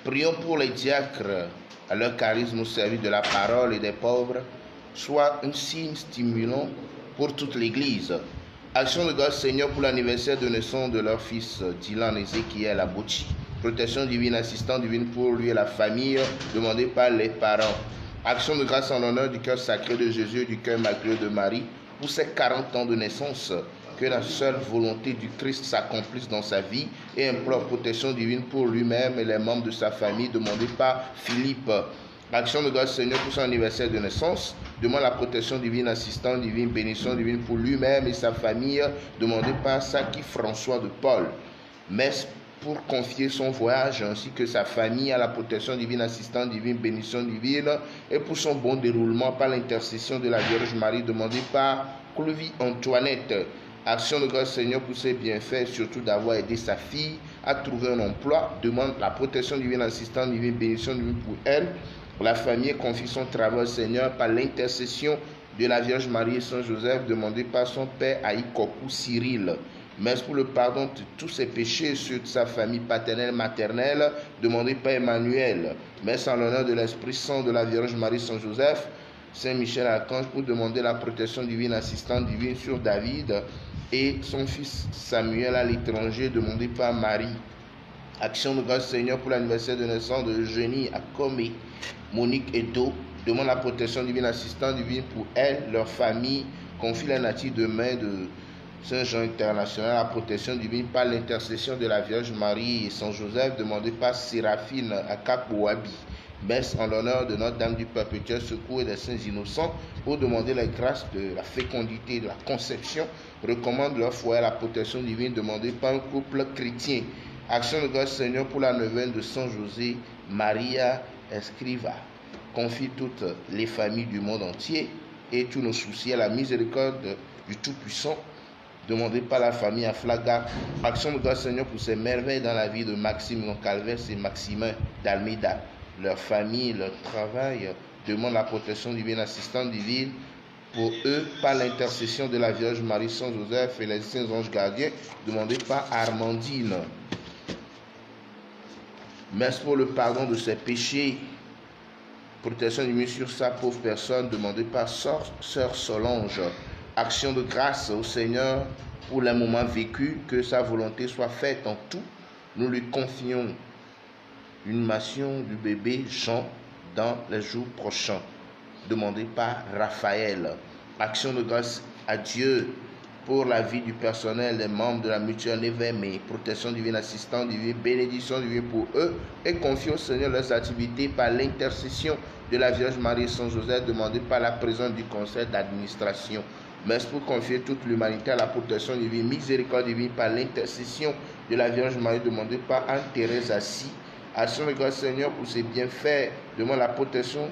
Prions pour les diacres, à leur charisme au service de la parole et des pauvres, soit un signe stimulant pour toute l'Église. Action de grâce, Seigneur, pour l'anniversaire de naissance de leur fils Dylan Ezekiel Abouchi. Protection divine, assistance divine pour lui et la famille, demandée par les parents. Action de grâce en l'honneur du cœur sacré de Jésus et du cœur immaculé de Marie pour ses 40 ans de naissance. Que la seule volonté du Christ s'accomplisse dans sa vie et implore protection divine pour lui-même et les membres de sa famille, demandée par Philippe. Action de grâce, Seigneur, pour son anniversaire de naissance, demande la protection divine, assistance divine, bénédiction divine pour lui-même et sa famille, demandée par Saki François de Paul. Messe pour confier son voyage ainsi que sa famille à la protection divine, assistance divine, bénédiction divine et pour son bon déroulement par l'intercession de la Vierge Marie, demandée par Clovis Antoinette. Action de grâce, Seigneur, pour ses bienfaits, surtout d'avoir aidé sa fille à trouver un emploi, demande la protection divine, assistance divine, bénédiction divine pour elle. La famille confie son travail au Seigneur par l'intercession de la Vierge Marie et Saint Joseph, demandé par son père Aïkokou Cyril. Messe pour le pardon de tous ses péchés, ceux de sa famille paternelle, maternelle, demandé par Emmanuel. Messe en l'honneur de l'Esprit Saint de la Vierge Marie Saint Joseph, Saint Michel Archange, pour demander la protection divine, assistante divine sur David et son fils Samuel à l'étranger, demandé par Marie. Action de grâce, Seigneur, pour l'anniversaire de naissance de Eugénie Akome, Monique Edo, demande la protection divine, assistante divine pour elle, leur famille, confie la nature de main de Saint-Jean International, la protection divine par l'intercession de la Vierge Marie et Saint Joseph, demandé par Séraphine Akakouabi. Messe en l'honneur de Notre-Dame du Perpétuel Secours et des Saints Innocents pour demander les grâces de la fécondité, de la conception, recommande leur foi à la protection divine demandée par un couple chrétien. Action de grâce, Seigneur, pour la neuvaine de Saint José Maria Escriva. Confie toutes les familles du monde entier et tous nos soucis à la miséricorde du Tout-Puissant, demandé par la famille Aflaga. Action de grâce, Seigneur, pour ces merveilles dans la vie de Maxime Goncalves et Maximin d'Almeida. Leur famille, leur travail, demande la protection divine, assistante divine pour eux par l'intercession de la Vierge Marie, Saint Joseph et les saints anges gardiens, demandé par Armandine. Messe pour le pardon de ses péchés, protection divine sur sa pauvre personne, demandée par Sœur Solange. Action de grâce au Seigneur pour les moments vécus, que sa volonté soit faite en tout. Nous lui confions une nation du bébé Jean dans les jours prochains, demandée par Raphaël. Action de grâce à Dieu pour la vie du personnel, des membres de la mutuelle Névémé, protection divine, assistance divine, bénédiction divine pour eux et confie au Seigneur leurs activités par l'intercession de la Vierge Marie et Saint Joseph, demandée par la présence du conseil d'administration. Messe pour confier toute l'humanité à la protection divine, miséricorde divine par l'intercession de la Vierge Marie, demandée par Anne-Thérèse Assis. Action de grâce, Seigneur, pour ses bienfaits, demande la protection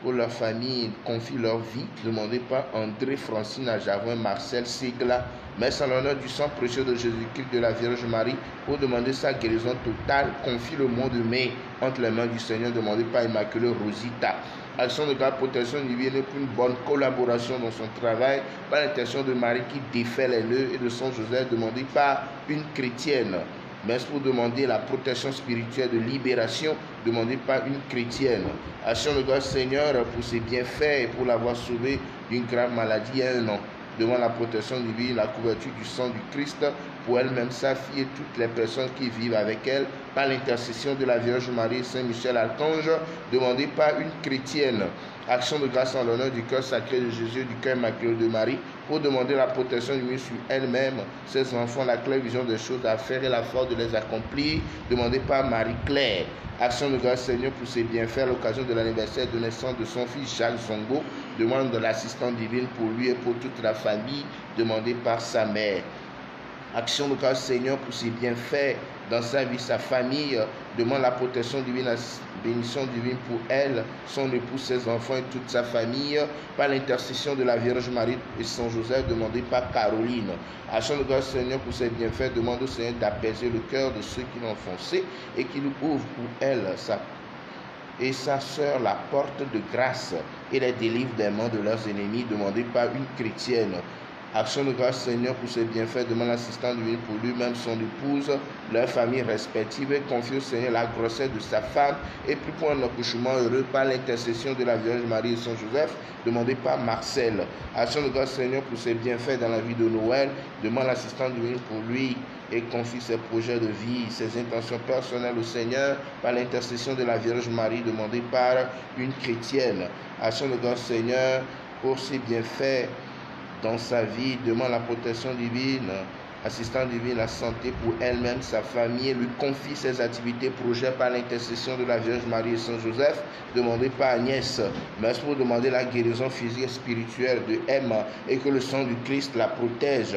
pour leur famille, confie leur vie, demandée par André Francine Ajavin, Marcel Segla. Messe en l'honneur du sang précieux de Jésus-Christ de la Vierge Marie, pour demander sa guérison totale, confie le monde humain entre les mains du Seigneur, demandé par Immaculée Rosita. Action de grâce, protection divine pour une bonne collaboration dans son travail, par l'intention de Marie qui défait les nœuds et de Saint Joseph, demandé par une chrétienne. Messe pour demander la protection spirituelle de libération, demandée par une chrétienne. Action de grâce, Seigneur, pour ses bienfaits et pour l'avoir sauvé d'une grave maladie il y a 1 an. Demande la protection divine, la couverture du sang du Christ pour elle-même, sa fille et toutes les personnes qui vivent avec elle, par l'intercession de la Vierge Marie et Saint Michel Archange, demandée par une chrétienne. Action de grâce en l'honneur du cœur sacré de Jésus et du cœur immaculé de Marie, pour demander la protection divine sur elle-même, ses enfants, la claire vision des choses à faire et la force de les accomplir, demandée par Marie-Claire. Action de grâce, Seigneur, pour ses bienfaits à l'occasion de l'anniversaire de naissance de son fils Jacques Zongo, demande de l'assistance divine pour lui et pour toute la famille, demandée par sa mère. Action de grâce, Seigneur, pour ses bienfaits dans sa vie, sa famille, demande la protection divine, la bénédiction divine pour elle, son époux, ses enfants et toute sa famille, par l'intercession de la Vierge Marie et Saint Joseph, demandé par Caroline. Action de grâce, Seigneur, pour ses bienfaits, demande au Seigneur d'apaiser le cœur de ceux qui l'ont foncé et qui lui ouvrent pour elle et sa sœur la porte de grâce et les délivre des mains de leurs ennemis, demandé par une chrétienne. Action de grâce, Seigneur, pour ses bienfaits. Demande l'assistance divine pour lui-même, son épouse, leur famille respective. Et confie au Seigneur la grossesse de sa femme. Et puis pour un accouchement heureux par l'intercession de la Vierge Marie et Saint Joseph. Demandez par Marcel. Action de grâce, Seigneur, pour ses bienfaits dans la vie de Noël. Demande l'assistance divine pour lui et confie ses projets de vie, ses intentions personnelles au Seigneur par l'intercession de la Vierge Marie. Demandez par une chrétienne. Action de grâce, Seigneur, pour ses bienfaits dans sa vie, demande la protection divine, assistance divine, la santé pour elle-même, sa famille, et lui confie ses activités, projets par l'intercession de la Vierge Marie et Saint Joseph. Demandez par Agnès. Merci pour demander la guérison physique et spirituelle de Emma et que le sang du Christ la protège.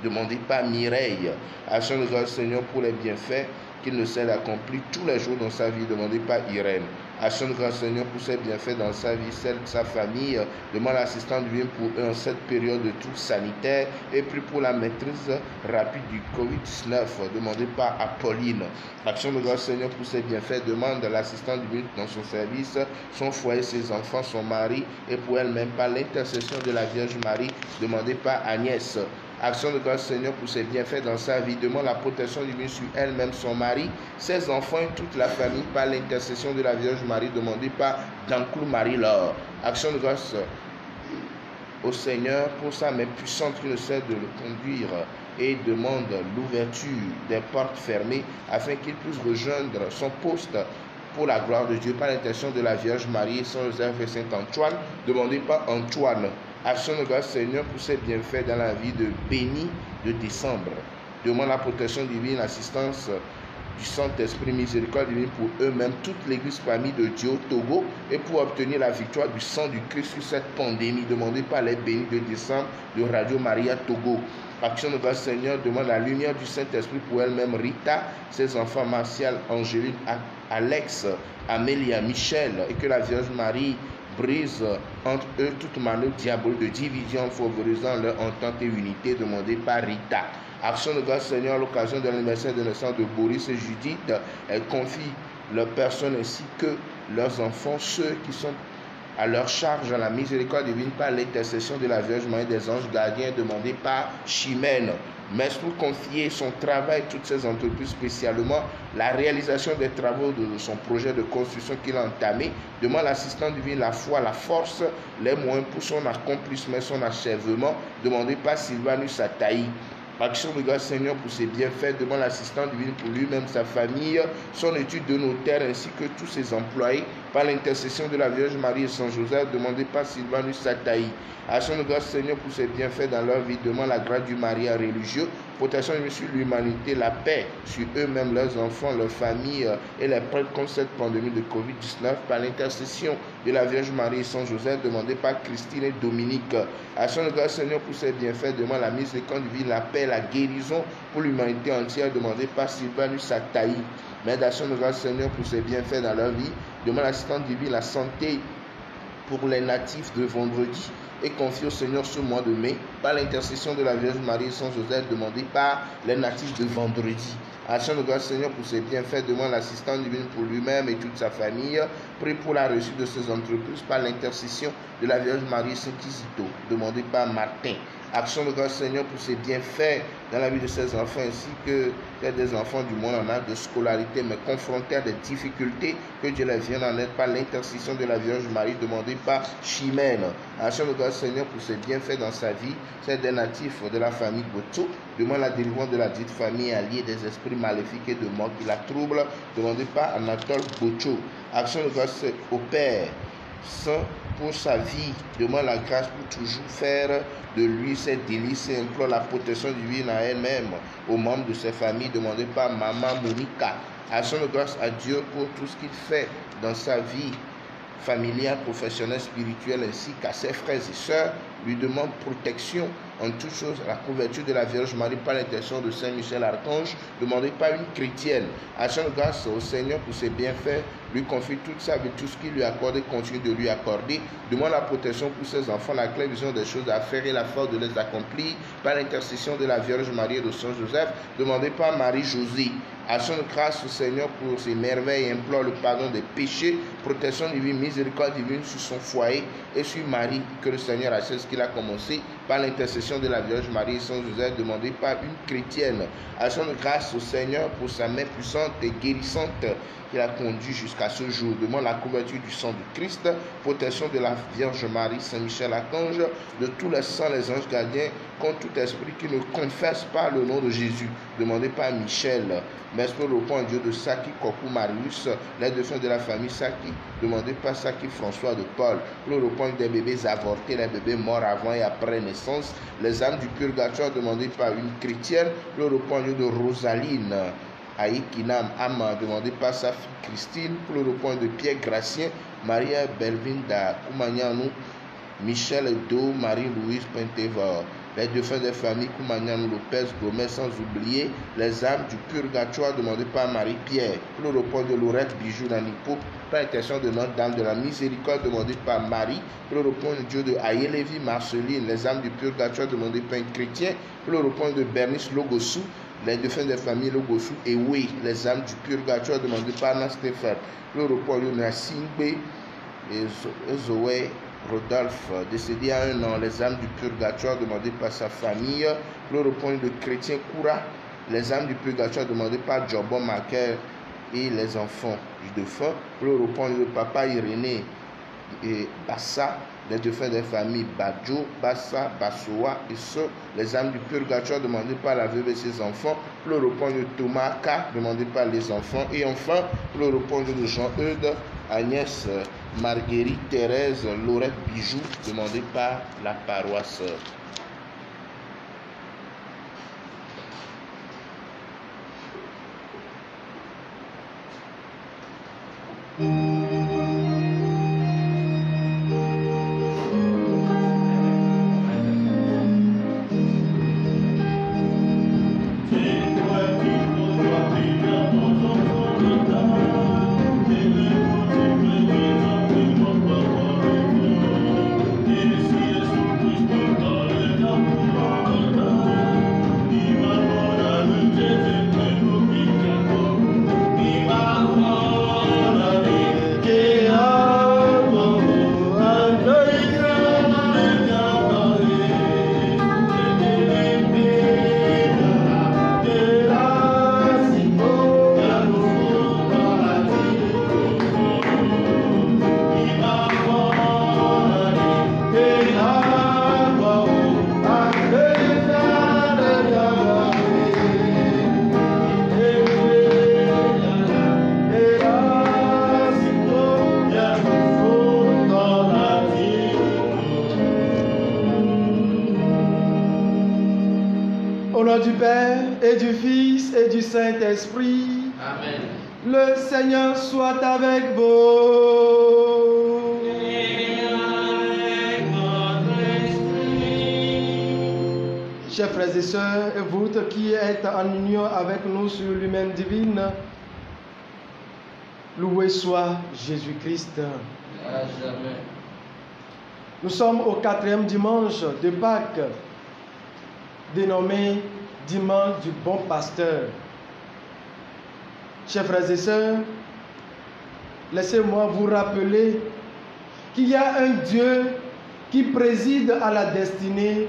Demandez par Mireille. Action de grâce, Seigneur, pour les bienfaits qu'il ne sait d'accomplir tous les jours dans sa vie. Demandez par Irène. Action de grâce, Seigneur, pour ses bienfaits dans sa vie, celle de sa famille. Demande l'assistance divine pour eux en cette période de trouble sanitaire et puis pour la maîtrise rapide du Covid-19. Demandez par Apolline. Action de grâce, Seigneur, pour ses bienfaits. Demande l'assistance divine dans son service, son foyer, ses enfants, son mari et pour elle-même par l'intercession de la Vierge Marie. Demandez par Agnès. Action de grâce, Seigneur, pour ses bienfaits dans sa vie. Demande la protection divine sur elle-même, son mari, ses enfants et toute la famille par l'intercession de la Vierge Marie. Demandez par Danclou Marie-Laure. Action de grâce au Seigneur pour sa main puissante qui ne cesse de le conduire et demande l'ouverture des portes fermées afin qu'il puisse rejoindre son poste pour la gloire de Dieu par l'intercession de la Vierge Marie, Saint Joseph et Saint Antoine. Demandez par Antoine. Action de grâce, Seigneur, pour ses bienfaits dans la vie de Béni de décembre. Demande la protection divine, l'assistance du Saint-Esprit, miséricorde divine pour eux-mêmes, toute l'Église famille de Dieu au Togo et pour obtenir la victoire du sang du Christ sur cette pandémie. Demandez par les bénis de décembre de Radio Maria Togo. Action de grâce, Seigneur, demande la lumière du Saint-Esprit pour elle-même, Rita, ses enfants Martial, Angélique, Alex, Amélia, Michel, et que la Vierge Marie brise entre eux toute manœuvre diabolique de division, favorisant leur entente et unité. Demandée par Rita. Action de grâce, Seigneur, à l'occasion de l'anniversaire de naissance de Boris et Judith, elle confie leurs personnes ainsi que leurs enfants, ceux qui sont à leur charge à la miséricorde divine par l'intercession de la Vierge Marie des anges gardiens. Demandée par Chimène. Merci pour confier son travail, toutes ses entreprises, spécialement la réalisation des travaux de son projet de construction qu'il a entamé. Demande l'assistance divine, la foi, la force, les moyens pour son accomplissement, son achèvement. Demandez par Sylvanus Ataï. Action de grâce, Seigneur, pour ses bienfaits. Demande l'assistance divine pour lui-même, sa famille, son étude de notaire ainsi que tous ses employés par l'intercession de la Vierge Marie et Saint Joseph. Demandez par Sylvanus Sataï. Action de grâce, Seigneur, pour ses bienfaits dans leur vie. Demande la grâce du mariage religieux, protection sur l'humanité, la paix sur eux-mêmes, leurs enfants, leurs familles et les prêtres contre cette pandémie de Covid-19 par l'intercession de la Vierge Marie et Saint Joseph. Demandez par Christine et Dominique. Action de grâce, Seigneur, pour ses bienfaits. Demande la miséricorde divine, la paix, la guérison pour l'humanité entière. Demandez par Sylvanus Sataï. Mais d'action de grâce, Seigneur, pour ses bienfaits dans leur vie. Demande l'assistance divine, la santé pour les natifs de vendredi et confie au Seigneur ce mois de mai par l'intercession de la Vierge Marie et Saint Joseph. Demandé par les natifs de vendredi. Action de grâce, Seigneur, pour ses bienfaits. Demande l'assistance divine pour lui-même et toute sa famille. Prie pour la réussite de ses entreprises par l'intercession de la Vierge Marie et Saint Kizito. Demandé par Martin. Action de grâce, Seigneur, pour ses bienfaits dans la vie de ses enfants ainsi que des enfants du monde en âge de scolarité mais confrontés à des difficultés, que Dieu les vienne en aide par l'intercession de la Vierge Marie. Demandée par Chimène. Action de grâce, Seigneur, pour ses bienfaits dans sa vie, c'est des natifs de la famille Boto. Demande la délivrance de la dite famille alliée des esprits maléfiques et de mort qui la troublent. Demandée par Anatole Bocho. Action de grâce au Père Saint pour sa vie. Demande la grâce pour toujours faire de lui ses délices et implore la protection divine à elle-même, aux membres de ses familles. Demandez par Maman Monica. Action de grâce à Dieu pour tout ce qu'il fait dans sa vie familiale, professionnelle, spirituelle, ainsi qu'à ses frères et sœurs. Lui demande protection en toutes choses, la couverture de la Vierge Marie par l'intercession de Saint Michel Archange. Demandez par une chrétienne. Action de grâce au Seigneur pour ses bienfaits lui confie toute sa vie, tout ce qu'il lui accorde et continue de lui accorder. Demande la protection pour ses enfants, la claire vision des choses à faire et la force de les accomplir par l'intercession de la Vierge Marie et de Saint Joseph. Demandez par Marie-Josée. Action de grâce au Seigneur pour ses merveilles, implore le pardon des péchés, protection divine, miséricorde divine sur son foyer et sur Marie, que le Seigneur achève ce qu'il a commencé par l'intercession de la Vierge Marie et Saint Joseph, demandé par une chrétienne. Action de grâce au Seigneur pour sa main puissante et guérissante qui l'a conduit jusqu'à ce jour. Demande la couverture du sang du Christ, protection de la Vierge Marie, Saint Michel Archange, de tous les saints, les anges gardiens, contre tout esprit qui ne confesse pas le nom de Jésus. Demandé par Michel. Merci pour le point Dieu de Saki, Kokou, Marius, les défunts de la famille Saki. Demandé par Saki, François de Paul. Pour le point des bébés avortés, les bébés morts avant et après naissance. Les âmes du purgatoire demandées par une chrétienne. Pour le point Dieu de Rosaline. Aïkinam Ama, demandé par sa fille Christine, pour le point de Pierre Gracien, Maria Belvinda Koumanianou, Michel Edo, Marie-Louise Pentevor, les défunts des familles Koumanianou Lopez Gomez, sans oublier les âmes du purgatoire demandées par Marie-Pierre, pour le point de Laurette Bijou Nanipo, par l'intention de Notre-Dame de la Miséricorde demandée par Marie, pour le point de Dieu de Aïe-Lévi Marceline, les âmes du purgatoire demandées par un chrétien, pour le point de Bernice Logossou, les défunts des familles Logossou et oui, les âmes du purgatoire demandées par Anna Stéphane, le repos de Nassingbe et Zoé Rodolphe, décédé à 1 an, les âmes du purgatoire demandées par sa famille, le repos de Chrétien Koura, les âmes du purgatoire demandées par Jobon Maker et les enfants du défunt, le repos de Papa Irénée et Bassa, les défunts des familles Badjo, Bassa, Bassoa et ceux, les âmes du purgatoire demandées par la veuve et ses enfants, le repos de Thomas K, demandé par les enfants, et enfin le repos de Jean-Eudes, Agnès, Marguerite, Thérèse, Laurette Bijou, demandé par la paroisse. Du Père et du Fils et du Saint-Esprit. Amen. Le Seigneur soit avec vous. Et avec votre esprit. Chers frères et sœurs, et vous qui êtes en union avec nous sur l'humaine divine, loué soit Jésus-Christ. À jamais. Nous sommes au 4e dimanche de Pâques, dénommé Dimanche du Bon Pasteur. Chers frères et sœurs, laissez-moi vous rappeler qu'il y a un Dieu qui préside à la destinée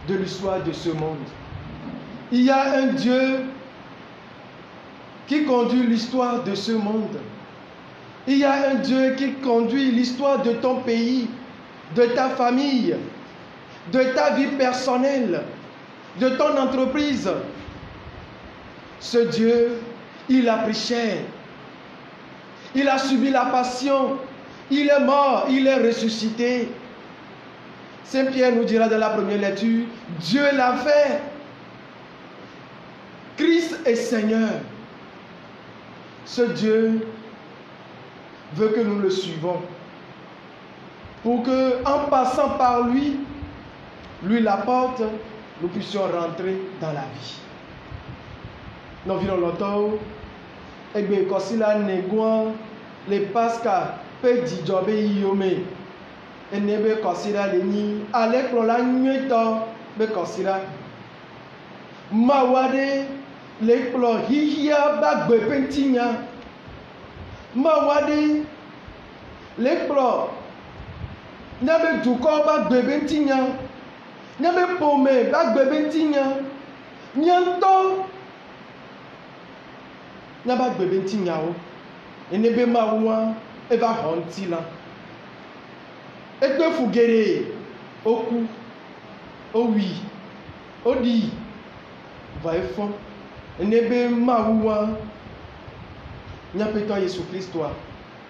de l'histoire de ce monde. Il y a un Dieu qui conduit l'histoire de ce monde. Il y a un Dieu qui conduit l'histoire de ton pays, de ta famille, de ta vie personnelle, de ton entreprise. Ce Dieu, il a pris chair. Il a subi la passion. Il est mort, il est ressuscité. Saint Pierre nous dira dans la première lecture, Dieu l'a fait. Christ est Seigneur. Ce Dieu veut que nous le suivons. Pour que, en passant par lui la porte, nous puissions rentrer dans la vie. Nous venons longtemps, et bien, quand il a négocié, le pasca pe dzidzɔ be yiyome ene be kɔsira le nyi ale kplɔla nyuietɔ be kɔsira mawu aɖe le kplɔ xixia be agbe ƒe ŋutinya mawu aɖe le kplɔ nyabe dukɔ be agbe ƒe ŋutinya nyabe ƒome be agbe ƒe ŋutinya nyantɔ nyabe agbe ƒe ŋutinyawo ene be mawua eva xɔ ŋuti la ekpe fu geɖe woku wowi woɖi va efɔ ene be mawua miaƒetɔ Yesu Kristoa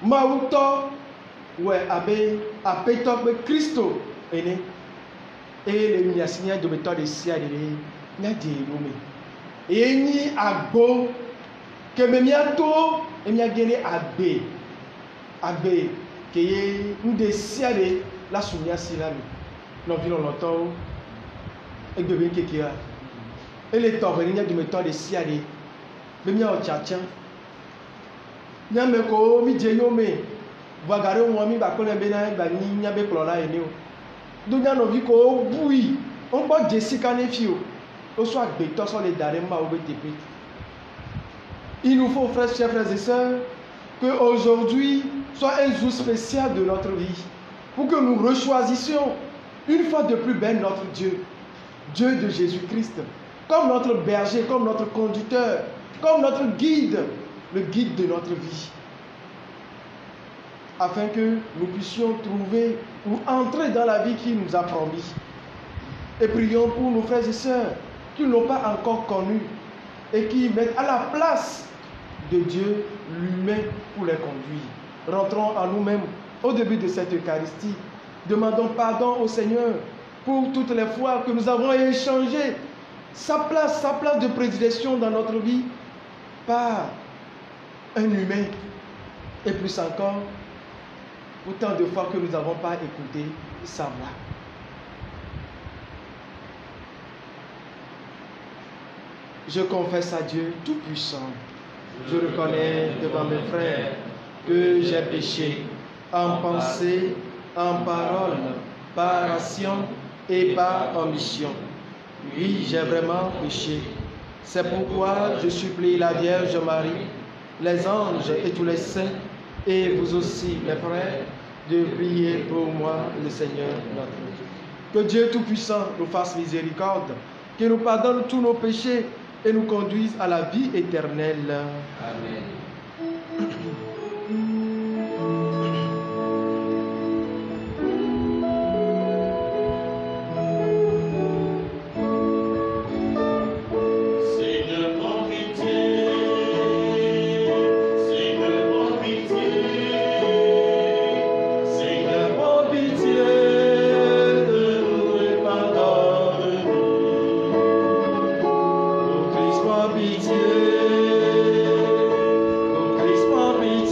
mawu tɔ wɔe abe aƒetɔ kple Kristo ene eye le miasi mia dometɔ ɖe sia ɖe ɖe miadze ɖo me eye nyi agbo keme miato miage ɖe agbe keye nuɖe sia ɖe la su miasi la me nɔvi lɔlɔtɔwo egbe be kekea ele tɔ ʋe ne mia dometɔ ɖe sia ɖe be miawɔ tsatsa miame ko mi dze yome vɔ ga ɖe wɔm mi ba kpɔ ne be na gba nyi miabe kplɔla ene o do mia nɔvi ko bui wogbɔ dze sika ne fi o wosɔ agbetɔ sɔ le da ɖe mawo be teƒe. Il nous faut, frères, chers frères et sœurs, que aujourd'hui soit un jour spécial de notre vie, pour que nous rechoisissions une fois de plus belle notre Dieu, Dieu de Jésus-Christ, comme notre berger, comme notre conducteur, comme notre guide, le guide de notre vie, afin que nous puissions trouver ou entrer dans la vie qu'il nous a promis. Et prions pour nos frères et sœurs qui ne l'ont pas encore connu et qui mettent à la place de Dieu l'humain pour les conduire. Rentrons en nous-mêmes au début de cette Eucharistie. Demandons pardon au Seigneur pour toutes les fois que nous avons échangé sa place de prédilection dans notre vie par un humain. Et plus encore, autant de fois que nous n'avons pas écouté sa voix. Je confesse à Dieu Tout-Puissant. Je reconnais devant mes frères que j'ai péché en pensée, en parole, par action et par omission. Oui, j'ai vraiment péché. C'est pourquoi je supplie la Vierge Marie, les anges et tous les saints, et vous aussi, mes frères, de prier pour moi, le Seigneur notre Dieu. Que Dieu Tout-Puissant nous fasse miséricorde, qu'il nous pardonne tous nos péchés et nous conduise à la vie éternelle. Amen. Pitié, oh Christ, prends pitié.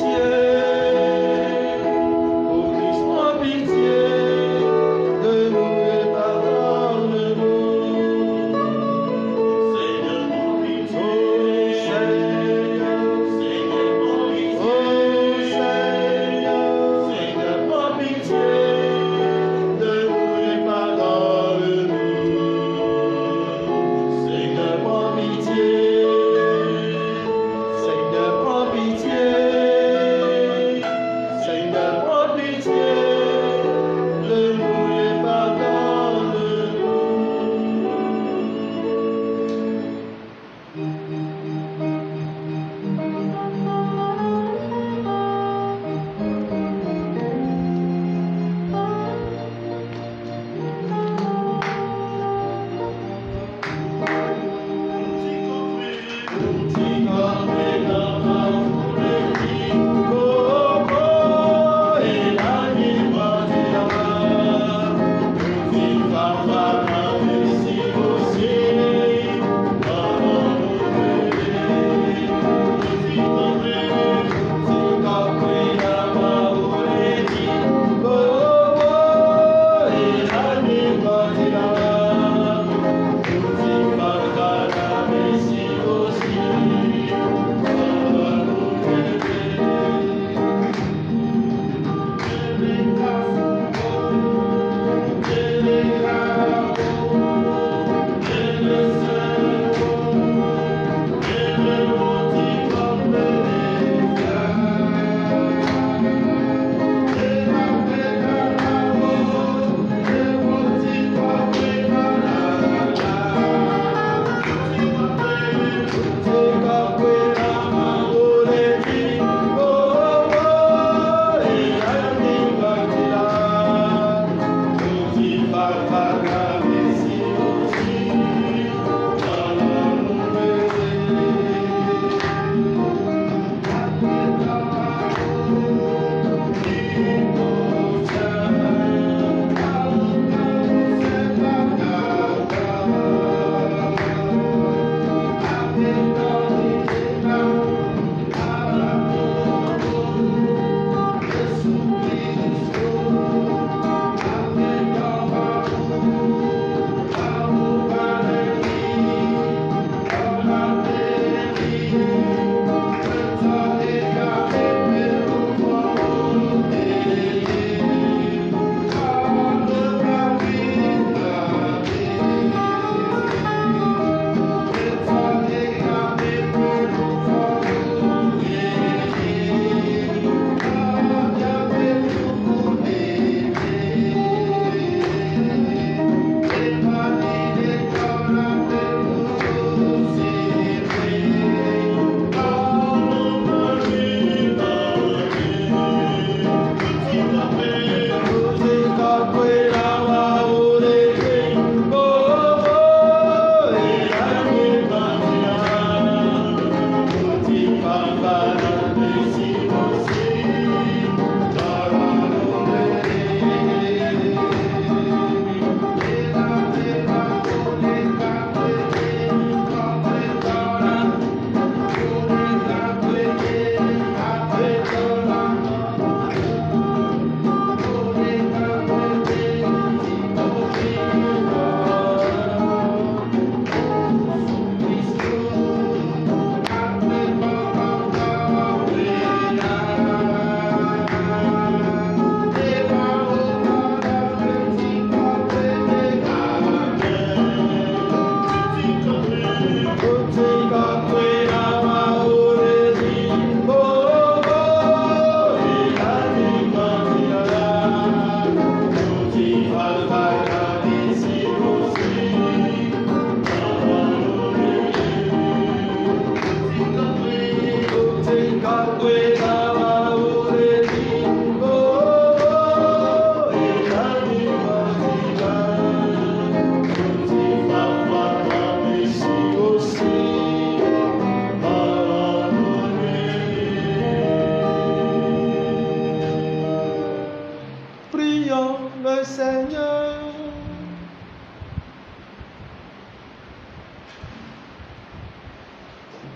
prions le Seigneur.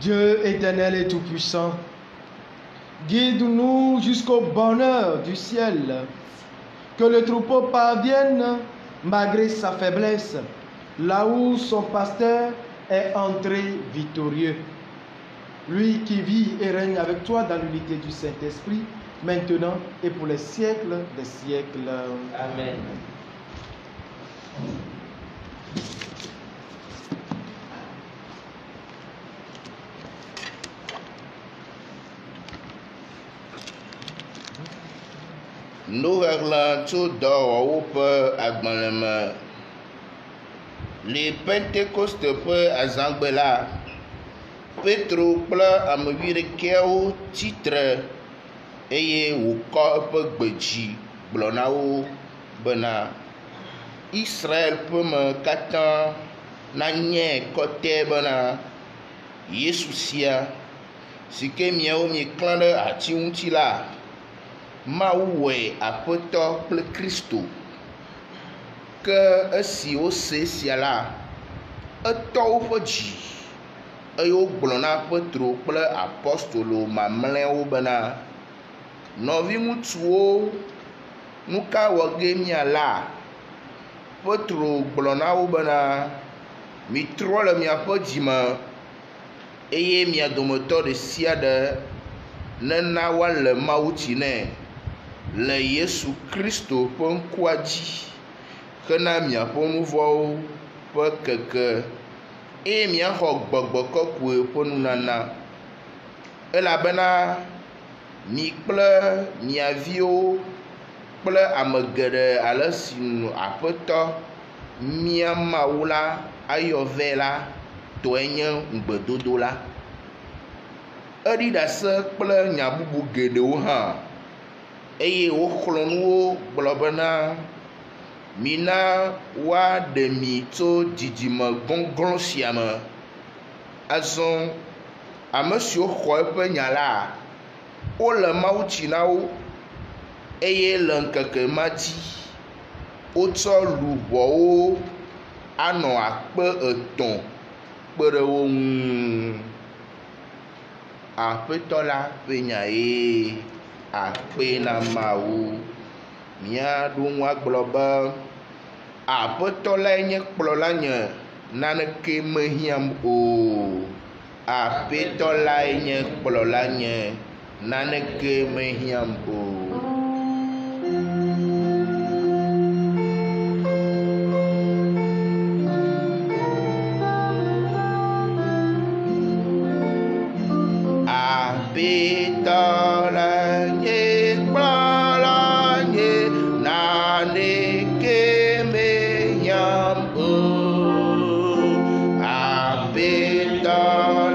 Dieu éternel et tout-puissant, guide-nous jusqu'au bonheur du ciel, que le troupeau parvienne, malgré sa faiblesse, là où son pasteur est entré victorieux. Lui qui vit et règne avec toi dans l'unité du Saint-Esprit, maintenant et pour les siècles des siècles. Amen. Nous réglons tout d'or pour agbaleme. Les Pentecôtes pour Azangbela. Petro kple amewirikewo titre eye wòkɔ eƒe gbedzi gblɔ na wo bena Israel ƒe me katã nanye kɔtɛ bena Yesu sia si ke miawo mieklã ɖe ati ŋuti la, Mawu wɔe Aƒetɔ kple Kristo. Ke esi wose esia la, etɔ woƒe dzi eye wogblɔ na Petro kple apɔstolo mamlɛawo bena nɔviŋutsuwo, nu ka wɔ ge miala? Petro gblɔ na wo bena mitrɔ le miaƒe dzime eye mia dometɔ ɖe sia ɖe nena woale mawutsi nɛ le Yesu Kristo ƒe ŋkua dzi hena miaƒe nu vɔ̃wo ƒe keke eye miaxɔ gbɔgbɔ kɔkɔe ƒe nunana, elabena mi kple mia viwo kple ame geɖe ale si nu Aƒetɔ mía Mawu la ayɔ vɛ la tɔe nye ŋugbedodo la. Eɖi ɖase kple nya bubu geɖewo hã eye woxlɔ̃ nuwo gblɔ bena mina woaɖe mi tso dzidzime gɔ̃glɔ̃ sia me. Azɔ ame siwo xɔ eƒe nya la, wole mawutsi na wo eye le ŋkeke ma dzi wotsɔ luʋɔwo anɔ 3,000 kpe ɖe wo ŋu. Aƒetɔ la ƒe nya ye akpe na Mawu. Mía ɖo ŋu agblɔ be Aƒetɔ lae nye kplɔla nye, naneke mehiãm o. Aƒetɔ lae nye kplɔla nye, naneke mehiãm o. Aƒetɔ lae nye kplɔla nye, naneke mehiãm o. Aƒetɔ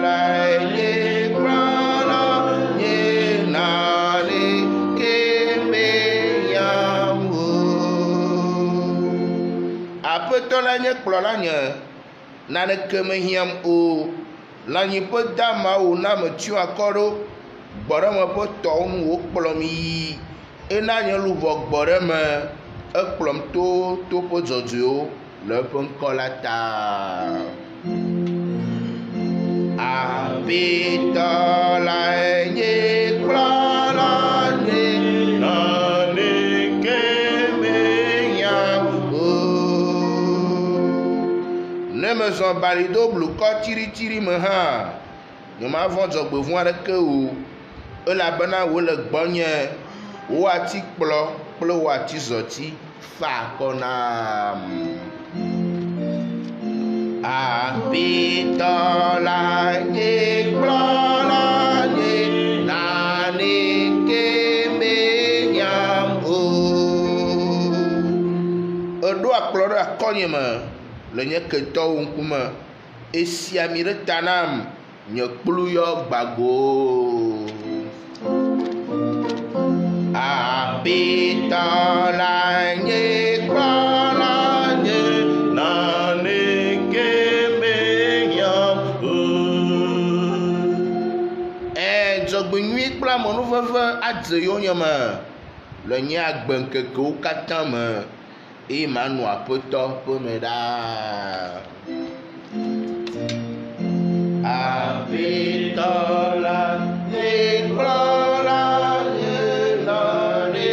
lae nye kplɔla nye, naneke mehiãm o. Aƒetɔ lae nye kplɔla nye, naneke mehiãm o. Lãnyiƒe damawo na metsyɔ akɔ ɖo gbɔɖeme ƒe tɔwo ŋu wokplɔm yi, ena nye luʋɔ gbɔɖeme ekplɔm to toƒe dzɔdzɔewo le eƒe ŋkɔ la ta. Aƒetɔ lae nye kplɔla nye, naneke mehiãm o. Ne mezɔ balido blukɔ tiritiri me hã, nyemavɔ̃ dzɔgbevɔ̃ aɖeke o, elabena wole gbɔnye, wo atikplɔ kple wo atizɔti fa akɔ nam. Aƒetɔ lae nye kplɔla nye, naneke mehiãm o. Eɖo akplɔ ɖe akɔnye me le nye ketɔwo ŋkume, esi ami ɖe ta nam, nye kplu yɔ gbago. Aƒetɔ lae nye kplɔla nye, naneke mehiãm o. Dzɔgbenyui kple amenuveve adze yonyeme le nye agbenkekewo katã me eye manɔ aƒetɔ ƒe me ɖaa. Aƒetɔ la nekplɔla nyelɔɖe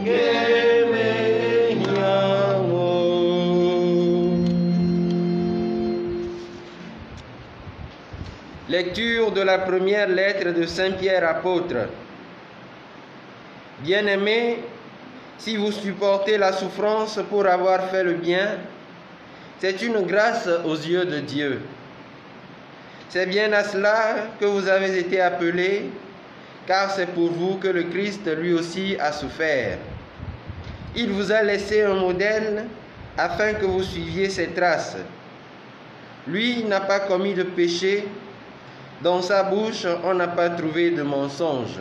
kemenyawo. Lecture de la première lettre de Saint Pierre apôtre. Bien-aimés, si vous supportez la souffrance pour avoir fait le bien, c'est une grâce aux yeux de Dieu. C'est bien à cela que vous avez été appelés, car c'est pour vous que le Christ lui aussi a souffert. Il vous a laissé un modèle afin que vous suiviez ses traces. Lui n'a pas commis de péché, dans sa bouche on n'a pas trouvé de mensonge.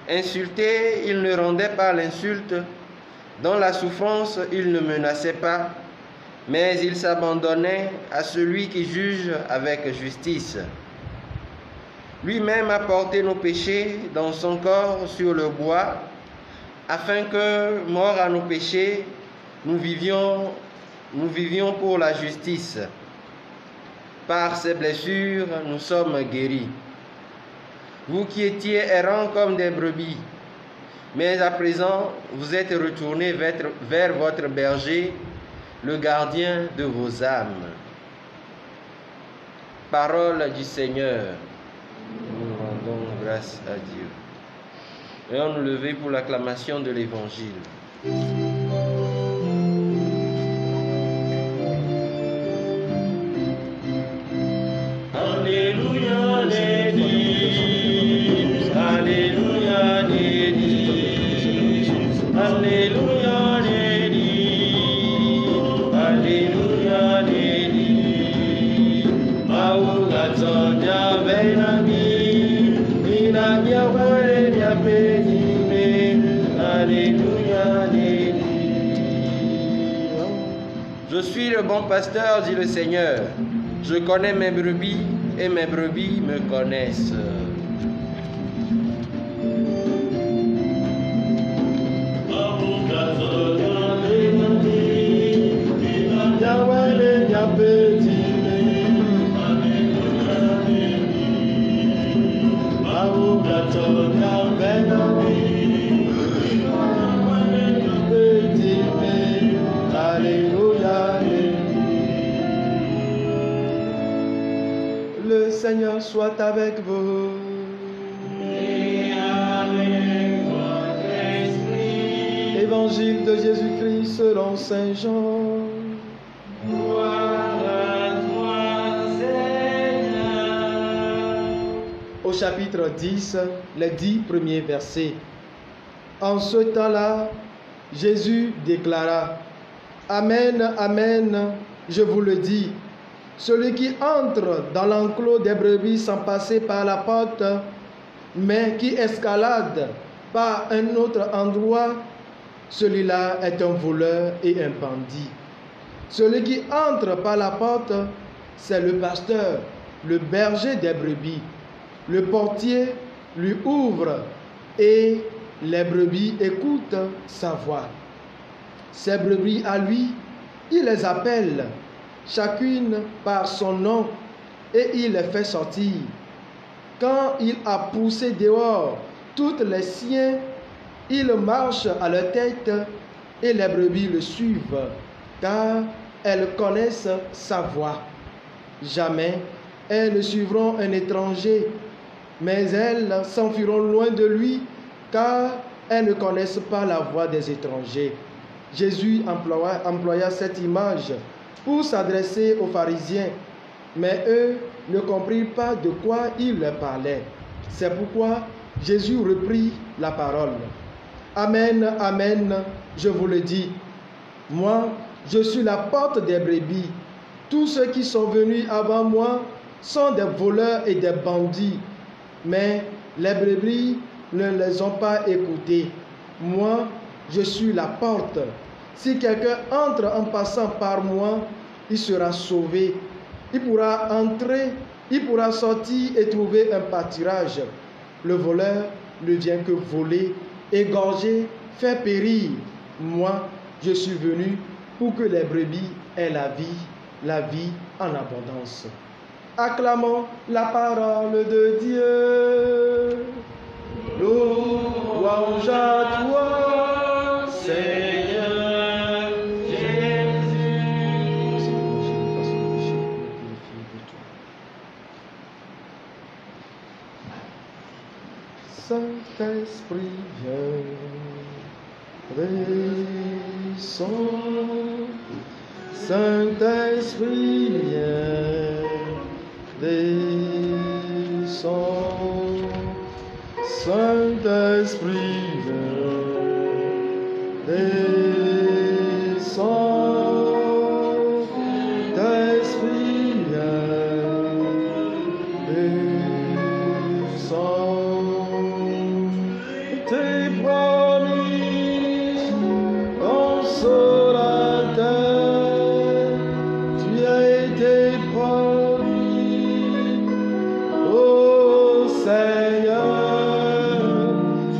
Insulté, il ne rendait pas l'insulte, dans la souffrance il ne menaçait pas, mais il s'abandonnait à celui qui juge avec justice. Lui-même a porté nos péchés dans son corps sur le bois, afin que, morts à nos péchés, nous vivions pour la justice. Par ses blessures, nous sommes guéris. Vous qui étiez errants comme des brebis, mais à présent, vous êtes retournés vers votre berger, le gardien de vos âmes. Parole du Seigneur. Nous rendons grâce à Dieu. Et on nous lever pour l'acclamation de l'Évangile. Alléluia, Nédi. Alléluia, Nédi. Alléluia, Nédi. Alléluia, Nédi. Maugatsonya venami, minamia wale mia penime. Alléluia, Nédi. Je suis le bon pasteur, dit le Seigneur. Je connais mes brebis et mes brebis me connaissent. Le Seigneur soit avec vous. Et avec votre esprit. Évangile de Jésus-Christ selon Saint Jean. Gloire à toi, Seigneur. Au chapitre 10, les 10 premiers versets. En ce temps-là, Jésus déclara: Amen, Amen, je vous le dis, celui qui entre dans l'enclos des brebis sans passer par la porte, mais qui escalade par un autre endroit, celui-là est un voleur et un bandit. Celui qui entre par la porte, c'est le pasteur, le berger des brebis. Le portier lui ouvre et les brebis écoutent sa voix. Ces brebis à lui, il les appelle, chacune par son nom, et il les fait sortir. Quand il a poussé dehors toutes les siens, il marche à leur tête et les brebis le suivent, car elles connaissent sa voix. Jamais elles ne suivront un étranger, mais elles s'enfuiront loin de lui, car elles ne connaissent pas la voix des étrangers. Jésus employa cette image pour s'adresser aux pharisiens, mais eux ne comprirent pas de quoi il leur parlait. C'est pourquoi Jésus reprit la parole. Amen, amen, je vous le dis, moi, je suis la porte des brebis. Tous ceux qui sont venus avant moi sont des voleurs et des bandits, mais les brebis ne les ont pas écoutés. Moi, je suis la porte. Si quelqu'un entre en passant par moi, il sera sauvé. Il pourra entrer, il pourra sortir et trouver un pâturage. Le voleur ne vient que voler, égorger, faire périr. Moi, je suis venu pour que les brebis aient la vie en abondance. Acclamons la parole de Dieu. Louange à toi, Seigneur Jésus. Saint-Esprit, viens, descends. Saint-Esprit, viens, descends. Saint-Esprit, viens, descends. Saint-Esprit, viens, descends. T'es promis, consolateur, tu as été promis, ô Seigneur,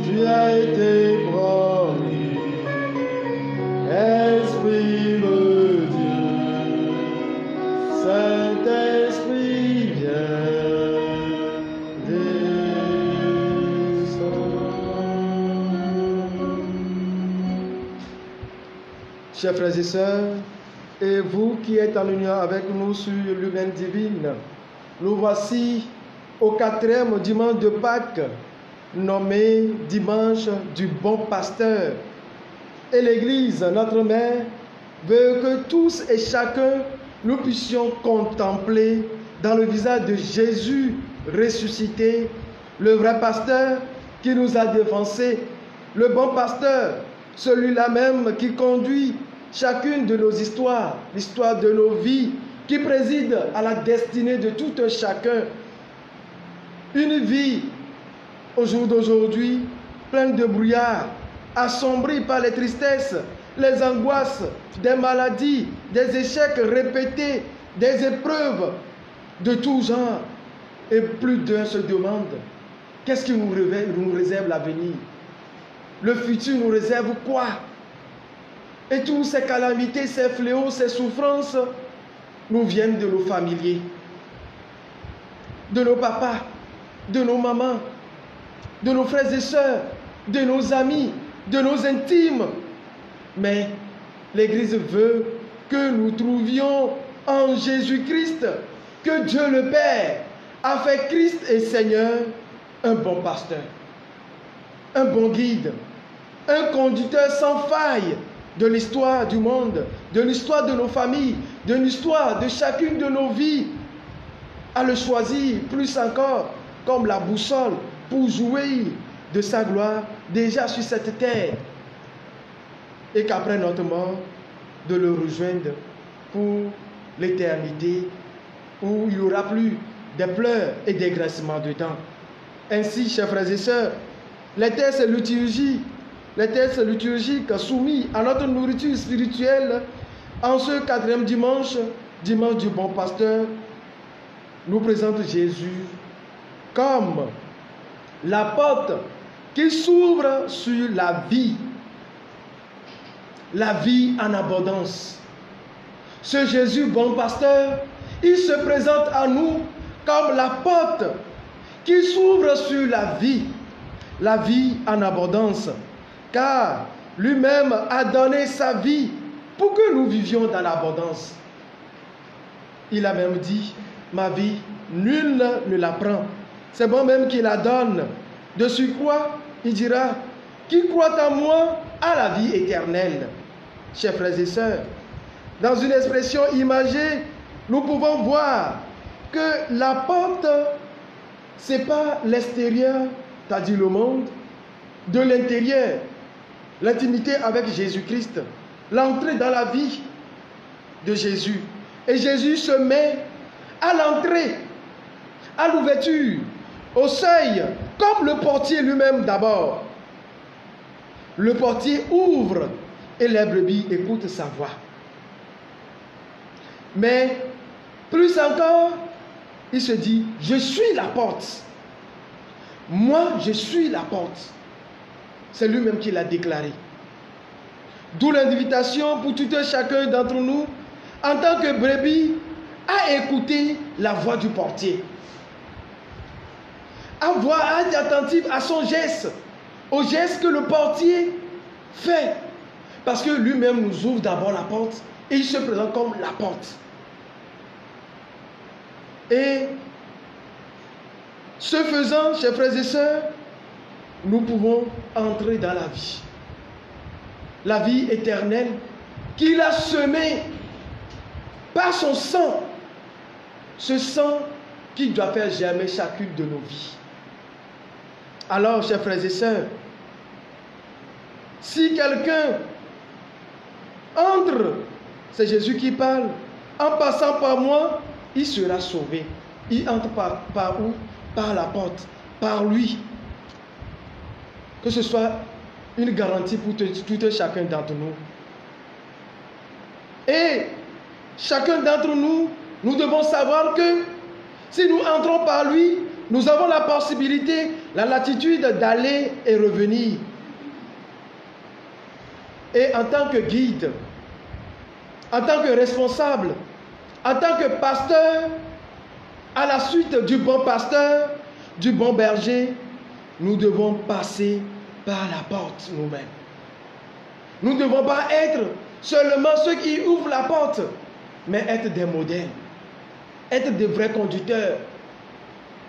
tu as été promis, Esprit de Dieu, Saint-Esprit, viens, descends. Chers frères et sœurs, et vous qui êtes en union avec nous sur l'humaine divine, nous voici au 4e dimanche de Pâques, nommé dimanche du bon pasteur. Et l'Église, notre mère, veut que tous et chacun nous puissions contempler dans le visage de Jésus ressuscité, le vrai pasteur qui nous a dévancés, le bon pasteur, celui-là même qui conduit chacune de nos histoires, l'histoire de nos vies, qui préside à la destinée de tout un chacun. Une vie, au jour d'aujourd'hui, pleine de brouillard, assombrie par les tristesses, les angoisses, des maladies, des échecs répétés, des épreuves de tout genre. Et plus d'un se demande, qu'est-ce qui nous réserve l'avenir? Le futur nous réserve quoi? Et toutes ces calamités, ces fléaux, ces souffrances nous viennent de nos familiers, de nos papas, de nos mamans, de nos frères et sœurs, de nos amis, de nos intimes. Mais l'Église veut que nous trouvions en Jésus-Christ, que Dieu le Père a fait Christ et Seigneur, un bon pasteur, un bon guide, un conducteur sans faille de l'histoire du monde, de l'histoire de nos familles, de l'histoire de chacune de nos vies, à le choisir plus encore comme la boussole pour jouir de sa gloire déjà sur cette terre, et qu'après notre mort, de le rejoindre pour l'éternité, où il n'y aura plus de pleurs et des graissements de dents. Ainsi, chers frères et sœurs, les textes liturgiques soumis à notre nourriture spirituelle en ce 4e dimanche, dimanche du bon pasteur, nous présentent Jésus comme la porte qui s'ouvre sur la vie en abondance. Ce Jésus bon pasteur, il se présente à nous comme la porte qui s'ouvre sur la vie en abondance, car lui-même a donné sa vie pour que nous vivions dans l'abondance. Il a même dit, ma vie, nul ne la prend. C'est moi-même qui la donne. De surcroît, il dira, qui croit en moi a la vie éternelle. Chers frères et sœurs, dans une expression imagée, nous pouvons voir que la porte, ce n'est pas l'extérieur, c'est-à-dire le monde, de l'intérieur, l'intimité avec Jésus-Christ, l'entrée dans la vie de Jésus. Et Jésus se met à l'entrée, à l'ouverture, au seuil, comme le portier lui-même d'abord. Le portier ouvre et les brebis écoutent sa voix. Mais plus encore, il se dit, je suis la porte. Moi, je suis la porte. C'est lui-même qui l'a déclaré. D'où l'invitation pour tout un chacun d'entre nous, en tant que brebis, à écouter la voix du portier. À être attentif à son geste, au geste que le portier fait. Parce que lui-même nous ouvre d'abord la porte et il se présente comme la porte. Et ce faisant, chers frères et sœurs, nous pouvons entrer dans la vie éternelle qu'il a semée par son sang, ce sang qui doit faire germer chacune de nos vies. Alors, chers frères et sœurs, si quelqu'un entre, c'est Jésus qui parle, en passant par moi, il sera sauvé. Il entre par où? Par la porte, par lui. Que ce soit une garantie pour tout et chacun d'entre nous. Et chacun d'entre nous, nous devons savoir que si nous entrons par lui, nous avons la possibilité, la latitude d'aller et revenir. Et en tant que guide, en tant que responsable, en tant que pasteur, à la suite du bon pasteur, du bon berger, nous devons passer par la porte nous-mêmes. Nous ne devons pas être seulement ceux qui ouvrent la porte, mais être des modèles, être des vrais conducteurs.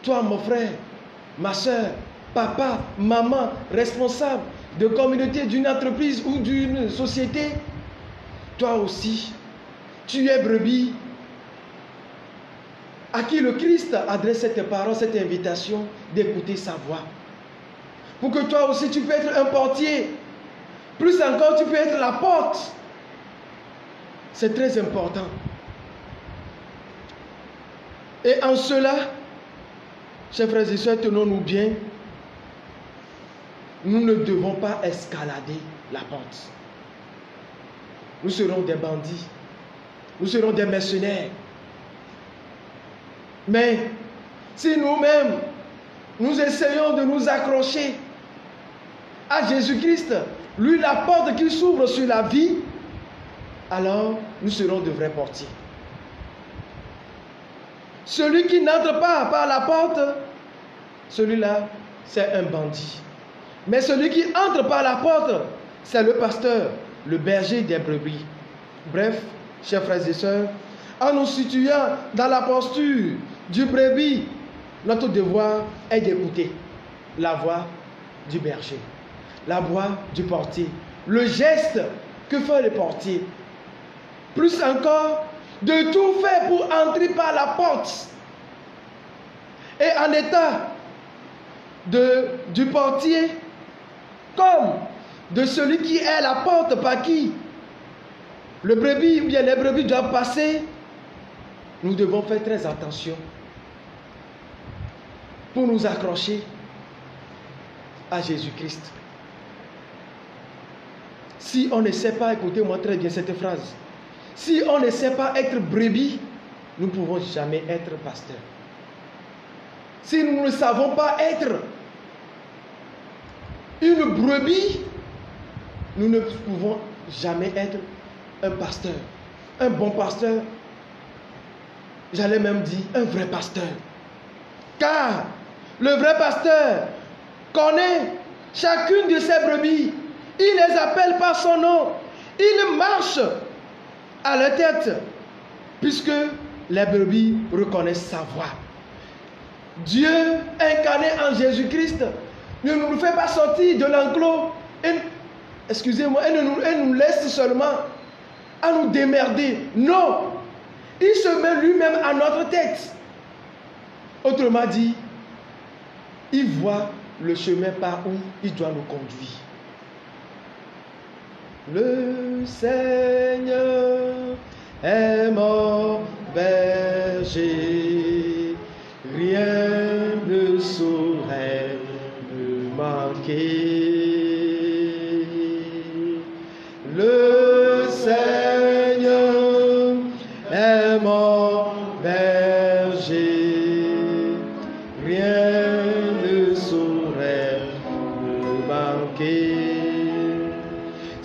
Toi, mon frère, ma soeur, papa, maman, responsable de communauté, d'une entreprise ou d'une société, toi aussi, tu es brebis à qui le Christ adresse cette parole, cette invitation d'écouter sa voix. Pour que toi aussi tu peux être un portier. Plus encore, tu peux être la porte. C'est très important. Et en cela, chers frères et sœurs, tenons-nous bien. Nous ne devons pas escalader la porte. Nous serons des bandits. Nous serons des mercenaires. Mais si nous-mêmes, nous essayons de nous accrocher à Jésus-Christ, lui la porte qui s'ouvre sur la vie, alors nous serons de vrais portiers. Celui qui n'entre pas par la porte, celui-là, c'est un bandit. Mais celui qui entre par la porte, c'est le pasteur, le berger des brebis. Bref, chers frères et sœurs, en nous situant dans la posture du brebis, notre devoir est d'écouter la voix du berger, la voix du portier, le geste que fait le portier. Plus encore, de tout faire pour entrer par la porte. Et en état du portier, comme de celui qui est la porte par qui le brebis ou bien les brebis doivent passer, nous devons faire très attention pour nous accrocher à Jésus-Christ. Si on ne sait pas, écoutez-moi très bien cette phrase, si on ne sait pas être brebis, nous ne pouvons jamais être pasteur. Si nous ne savons pas être une brebis, nous ne pouvons jamais être un pasteur. Un bon pasteur, j'allais même dire un vrai pasteur. Car le vrai pasteur connaît chacune de ses brebis. Il les appelle par son nom. Il marche à leur tête, puisque les brebis reconnaissent sa voix. Dieu incarné en Jésus-Christ ne nous fait pas sortir de l'enclos et nous laisse seulement à nous démerder. Non, il se met lui-même à notre tête. Autrement dit, il voit le chemin par où il doit nous conduire. Le Seigneur est mon berger, rien ne saurait me manquer. Le Seigneur est mon berger, rien ne saurait me manquer.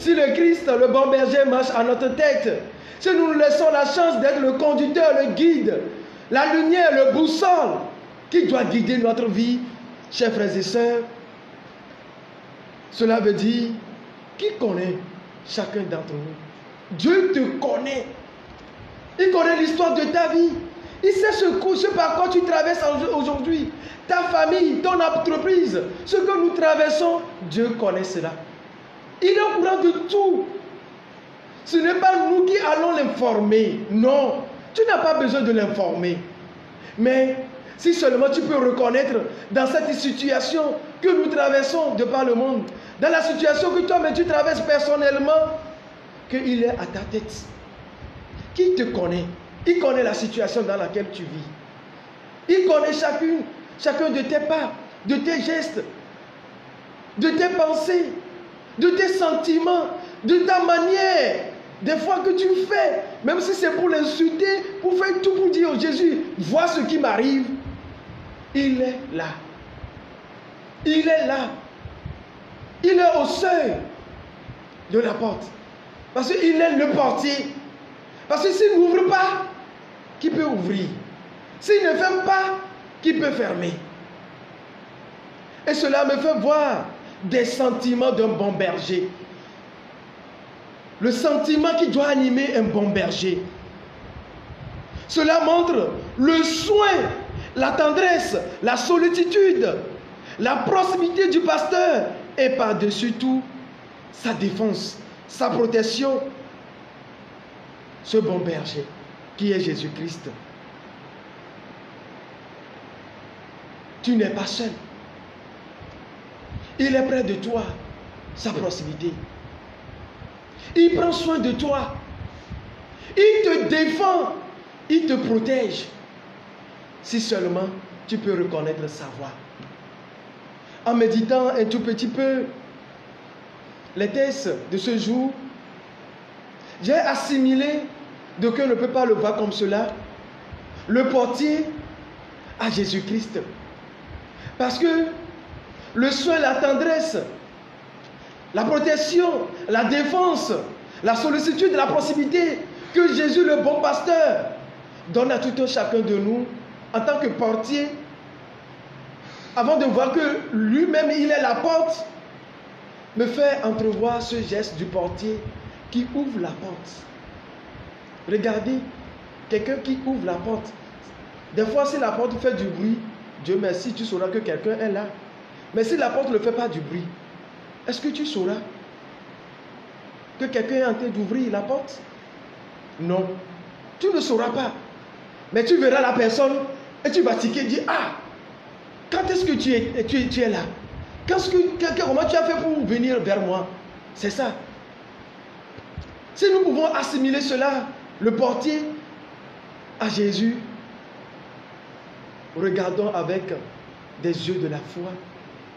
si le Christ, le bon berger, marche à notre tête, si nous nous laissons la chance d'être le conducteur, le guide, la lumière, le boussole qui doit guider notre vie, chers frères et sœurs, cela veut dire, qui connaît chacun d'entre nous? Dieu te connaît. Il connaît l'histoire de ta vie. Il sait ce par quoi tu traverses aujourd'hui. Ta famille, ton entreprise, ce que nous traversons, Dieu connaît cela. Il est au courant de tout. Ce n'est pas nous qui allons l'informer. Non, tu n'as pas besoin de l'informer. Mais si seulement tu peux reconnaître dans cette situation que nous traversons de par le monde, dans la situation que toi-même tu traverses personnellement, qu'il est à ta tête. Qui te connaît? Il connaît la situation dans laquelle tu vis. Il connaît chacun de tes pas, de tes gestes, de tes pensées, de tes sentiments, de ta manière. Des fois que tu fais, même si c'est pour l'insulter, pour faire tout pour dire, Jésus, vois ce qui m'arrive. Il est là. Il est là. Il est au seuil de la porte. Parce qu'il est le portier. Parce que s'il n'ouvre pas, qui peut ouvrir? S'il ne ferme pas, qui peut fermer? Et cela me fait voir des sentiments d'un bon berger. Le sentiment qui doit animer un bon berger. Cela montre le soin, la tendresse, la sollicitude, la proximité du pasteur et par-dessus tout, sa défense, sa protection. Ce bon berger qui est Jésus-Christ. Tu n'es pas seul. Il est près de toi, sa proximité. Il prend soin de toi. Il te défend. Il te protège. Si seulement tu peux reconnaître sa voix. En méditant un tout petit peu les textes de ce jour, j'ai assimilé, de qu'on ne peut pas le voir comme cela, le portier à Jésus-Christ. Parce que le soin, la tendresse, la protection, la défense, la sollicitude, la proximité que Jésus, le bon pasteur, donne à tout un chacun de nous en tant que portier, avant de voir que lui-même, il est la porte, me fait entrevoir ce geste du portier qui ouvre la porte. Regardez, quelqu'un qui ouvre la porte. Des fois, si la porte fait du bruit, Dieu merci, tu sauras que quelqu'un est là. Mais si la porte ne fait pas du bruit, est-ce que tu sauras que quelqu'un est en train d'ouvrir la porte? Non, tu ne sauras pas. Mais tu verras la personne et tu vas tiquer et dire, ah, quand est-ce que tu es là? Comment tu as fait pour venir vers moi? C'est ça. Si nous pouvons assimiler cela, le portier à Jésus, regardons avec des yeux de la foi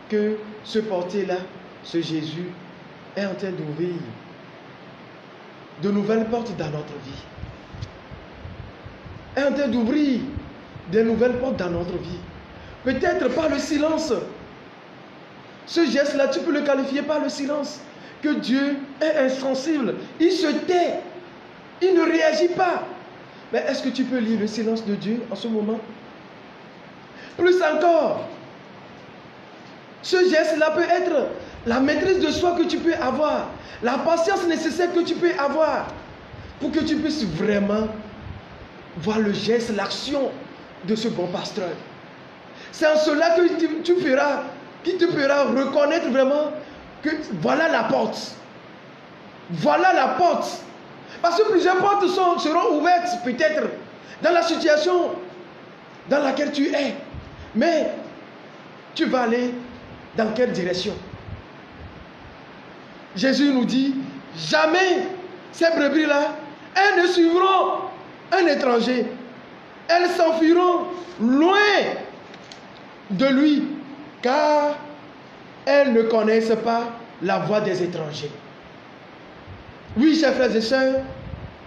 que ce portier-là, ce Jésus, est en train d'ouvrir de nouvelles portes dans notre vie. Est en train d'ouvrir de nouvelles portes dans notre vie. Peut-être par le silence. Ce geste-là, tu peux le qualifier par le silence. Que Dieu est insensible. Il se tait. Il ne réagit pas. Mais est-ce que tu peux lire le silence de Dieu en ce moment? Plus encore, ce geste-là peut être la maîtrise de soi que tu peux avoir, la patience nécessaire que tu peux avoir pour que tu puisses vraiment voir le geste, l'action de ce bon pasteur. C'est en cela que qui te fera reconnaître vraiment que voilà la porte. Voilà la porte. Parce que plusieurs portes seront ouvertes peut-être dans la situation dans laquelle tu es. Mais tu vas aller dans quelle direction? Jésus nous dit, jamais ces brebis-là, elles ne suivront un étranger. Elles s'enfuiront loin de lui, car elles ne connaissent pas la voix des étrangers. Oui, chers frères et sœurs,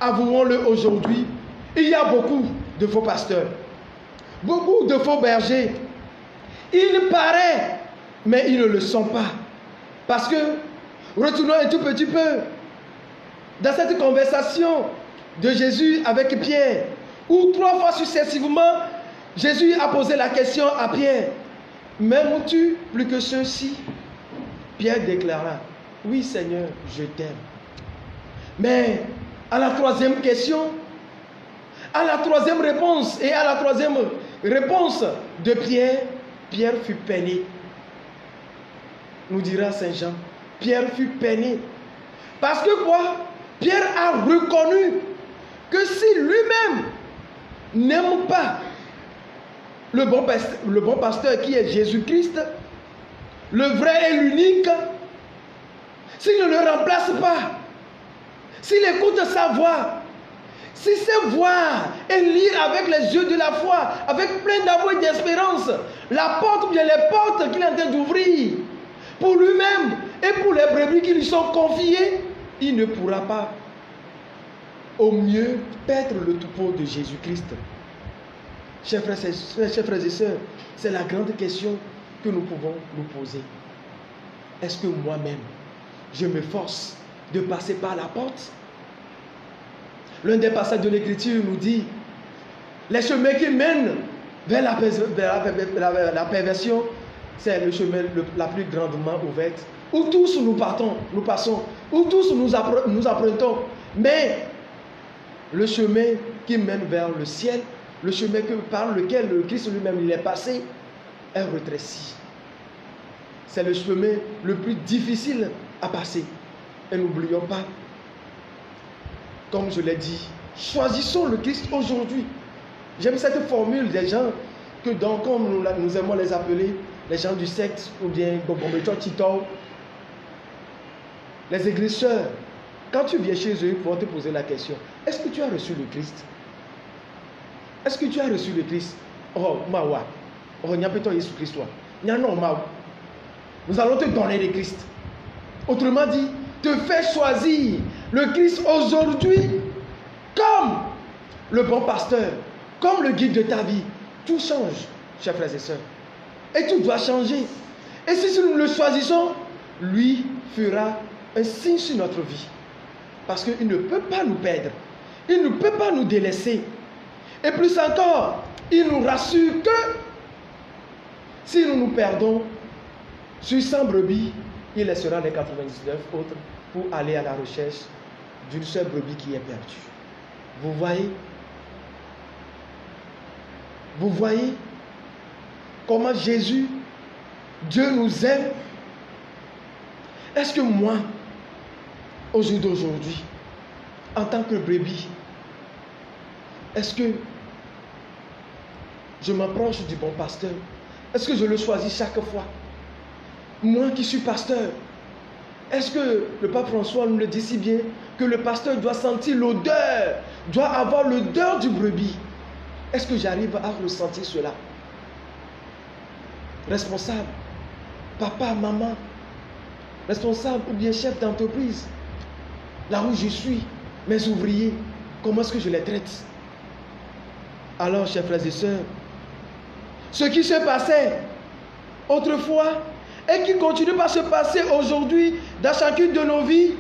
avouons-le aujourd'hui, il y a beaucoup de faux pasteurs, beaucoup de faux bergers. Il paraît, mais ils ne le sont pas. Parce que Retournons un tout petit peu dans cette conversation de Jésus avec Pierre, où 3 fois successivement, Jésus a posé la question à Pierre, m'aimes-tu plus que ceux-ci? Pierre déclara, oui Seigneur, je t'aime. Mais à la 3e question, à la 3e réponse et à la 3e réponse de Pierre, Pierre fut peiné. Nous dira Saint Jean, Pierre fut peiné. Parce que quoi? Pierre a reconnu que si lui-même n'aime pas le bon pasteur qui est Jésus-Christ, le vrai et l'unique, s'il ne le remplace pas, s'il écoute sa voix, si c'est voir et lire avec les yeux de la foi, avec plein d'amour et d'espérance, la porte ou bien les portes qu'il est en train d'ouvrir pour lui-même et pour les brebis qui lui sont confiées, il ne pourra pas au mieux perdre le troupeau de Jésus-Christ. Chers frères et sœurs, c'est la grande question que nous pouvons nous poser. Est-ce que moi-même, je m'efforce de passer par la porte? L'un des passages de l'Écriture nous dit, les chemins qui mènent vers la perversion, c'est le chemin la plus grandement ouverte, où tous nous passons, où tous nous empruntons. Mais le chemin qui mène vers le ciel, le chemin par lequel le Christ lui-même il est passé, est rétréci. C'est le chemin le plus difficile à passer. Et n'oublions pas, comme je l'ai dit, choisissons le Christ aujourd'hui. J'aime cette formule des gens que comme nous aimons les appeler, les gens du secte ou bien les églisseurs. Quand tu viens chez eux, ils vont te poser la question, est-ce que tu as reçu le Christ? Est-ce que tu as reçu le Christ? Oh, Mawa. Oh, n'y a pas Jésus Christ. Nous allons te donner le Christ. Autrement dit, te fais choisir le Christ aujourd'hui comme le bon pasteur, comme le guide de ta vie. Tout change, chers frères et sœurs. Et tout doit changer. Et si nous le choisissons, lui fera un signe sur notre vie. Parce qu'il ne peut pas nous perdre. Il ne peut pas nous délaisser. Et plus encore, il nous rassure que si nous nous perdons sur 100 brebis, il laissera les 99 autres pour aller à la recherche d'une seule brebis qui est perdue. Vous voyez? Vous voyez comment Jésus, Dieu nous aime? Est-ce que moi, au jour d'aujourd'hui, en tant que brebis, est-ce que je m'approche du bon pasteur? Est-ce que je le choisis chaque fois? Moi qui suis pasteur, est-ce que le pape François nous le dit si bien que le pasteur doit sentir l'odeur, doit avoir l'odeur du brebis? Est-ce que j'arrive à ressentir cela? Responsable, papa, maman, responsable ou bien chef d'entreprise, là où je suis, mes ouvriers, comment est-ce que je les traite? Alors, chers frères et sœurs, ce qui se passait autrefois et qui continue par se passer aujourd'hui dans chacune de nos vies,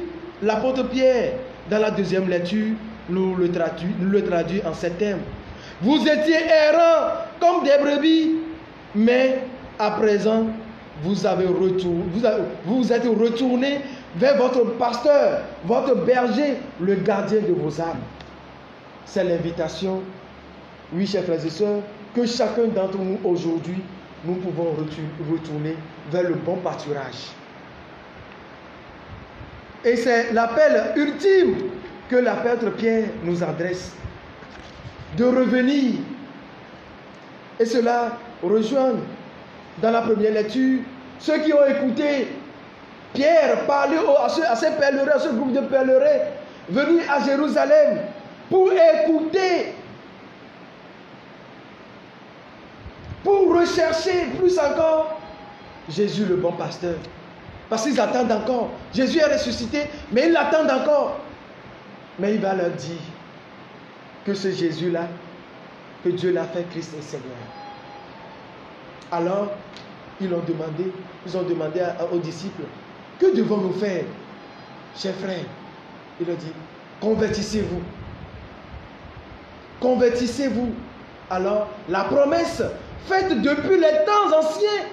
l'apôtre Pierre, dans la deuxième lecture, nous le traduit en ces termes. Vous étiez errants comme des brebis, mais à présent, vous êtes retournés vers votre pasteur, votre berger, le gardien de vos âmes. C'est l'invitation, oui, chers frères et sœurs, que chacun d'entre nous aujourd'hui, nous pouvons retourner vers le bon pâturage. Et c'est l'appel ultime que l'apôtre Pierre nous adresse, de revenir. Et cela rejoint dans la première lecture ceux qui ont écouté Pierre parler à ces pèlerins, à ce groupe de pèlerins venus à Jérusalem pour écouter, pour rechercher plus encore Jésus le bon pasteur. Parce qu'ils attendent encore. Jésus est ressuscité, mais ils l'attendent encore. Mais il va leur dire que ce Jésus-là, que Dieu l'a fait Christ et Seigneur. Alors, ils ont demandé aux disciples, Que devons-nous faire, chers frères? Il a dit, convertissez-vous. Convertissez-vous. Alors, la promesse faite depuis les temps anciens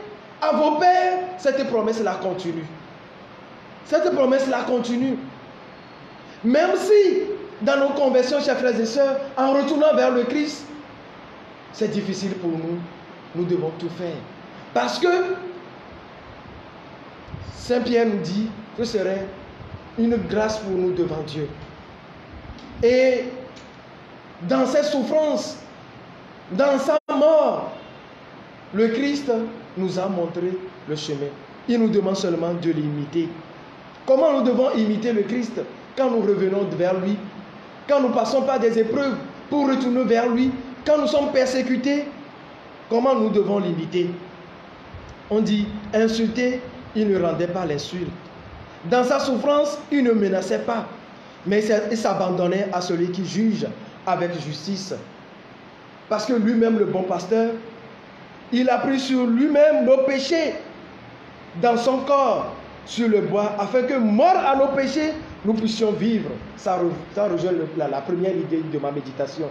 à vos pères, cette promesse-là continue. Cette promesse-là continue. Même si, dans nos conversions, chers frères et sœurs, en retournant vers le Christ, c'est difficile pour nous, nous devons tout faire. Parce que Saint Pierre nous dit que ce serait une grâce pour nous devant Dieu. Et dans ses souffrances, dans sa mort, le Christ nous a montré le chemin. Il nous demande seulement de l'imiter. Comment nous devons imiter le Christ? Quand nous revenons vers lui, quand nous passons par des épreuves pour retourner vers lui, quand nous sommes persécutés, comment nous devons l'imiter? On dit, insulter, il ne rendait pas l'insulte. Dans sa souffrance, il ne menaçait pas, mais il s'abandonnait à celui qui juge avec justice. Parce que lui-même, le bon pasteur, il a pris sur lui-même nos péchés dans son corps, sur le bois, afin que, mort à nos péchés, nous puissions vivre. Ça rejoint la première idée de ma méditation.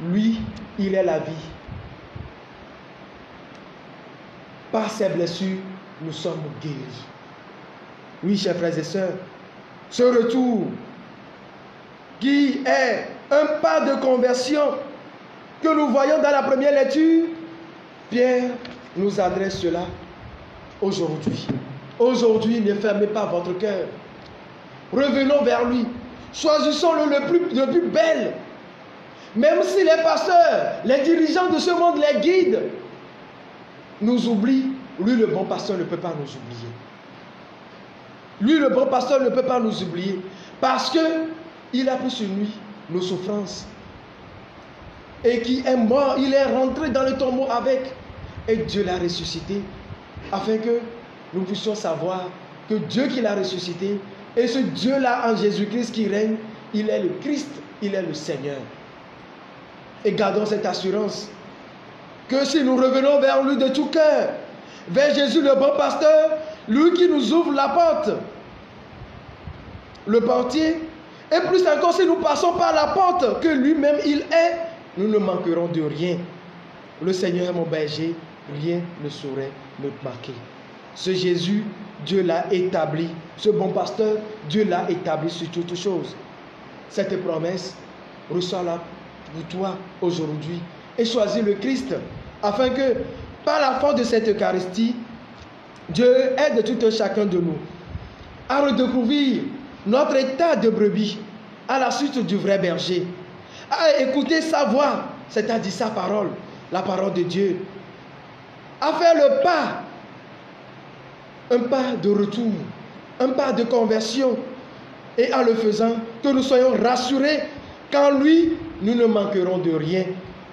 Lui, il est la vie. Par ses blessures, nous sommes guéris. Oui, chers frères et sœurs, ce retour qui est un pas de conversion que nous voyons dans la première lecture, Pierre nous adresse cela aujourd'hui. Aujourd'hui, ne fermez pas votre cœur. Revenons vers lui. Choisissons-le le plus bel. Même si les pasteurs, les dirigeants de ce monde, les guides, nous oublient, lui, le bon pasteur, ne peut pas nous oublier. Lui, le bon pasteur, ne peut pas nous oublier. Parce qu'il a pris sur lui nos souffrances. Et qui est mort, il est rentré dans le tombeau avec. Et Dieu l'a ressuscité. Afin que nous puissions savoir que Dieu qui l'a ressuscité, et ce Dieu-là en Jésus-Christ qui règne, il est le Christ, il est le Seigneur. Et gardons cette assurance que si nous revenons vers lui de tout cœur, vers Jésus le bon pasteur, lui qui nous ouvre la porte, le portier, et plus encore si nous passons par la porte que lui-même il est, nous ne manquerons de rien. Le Seigneur est mon berger, rien ne saurait me marquer. Ce Jésus, Dieu l'a établi. Ce bon pasteur, Dieu l'a établi sur toutes choses. Cette promesse, reçois-la pour toi aujourd'hui. Et choisis le Christ, afin que, par la force de cette Eucharistie, Dieu aide tout un chacun de nous à redécouvrir notre état de brebis à la suite du vrai berger, à écouter sa voix, c'est-à-dire sa parole, la parole de Dieu, à faire le pas, un pas de retour, un pas de conversion, et en le faisant, que nous soyons rassurés qu'en lui, nous ne manquerons de rien,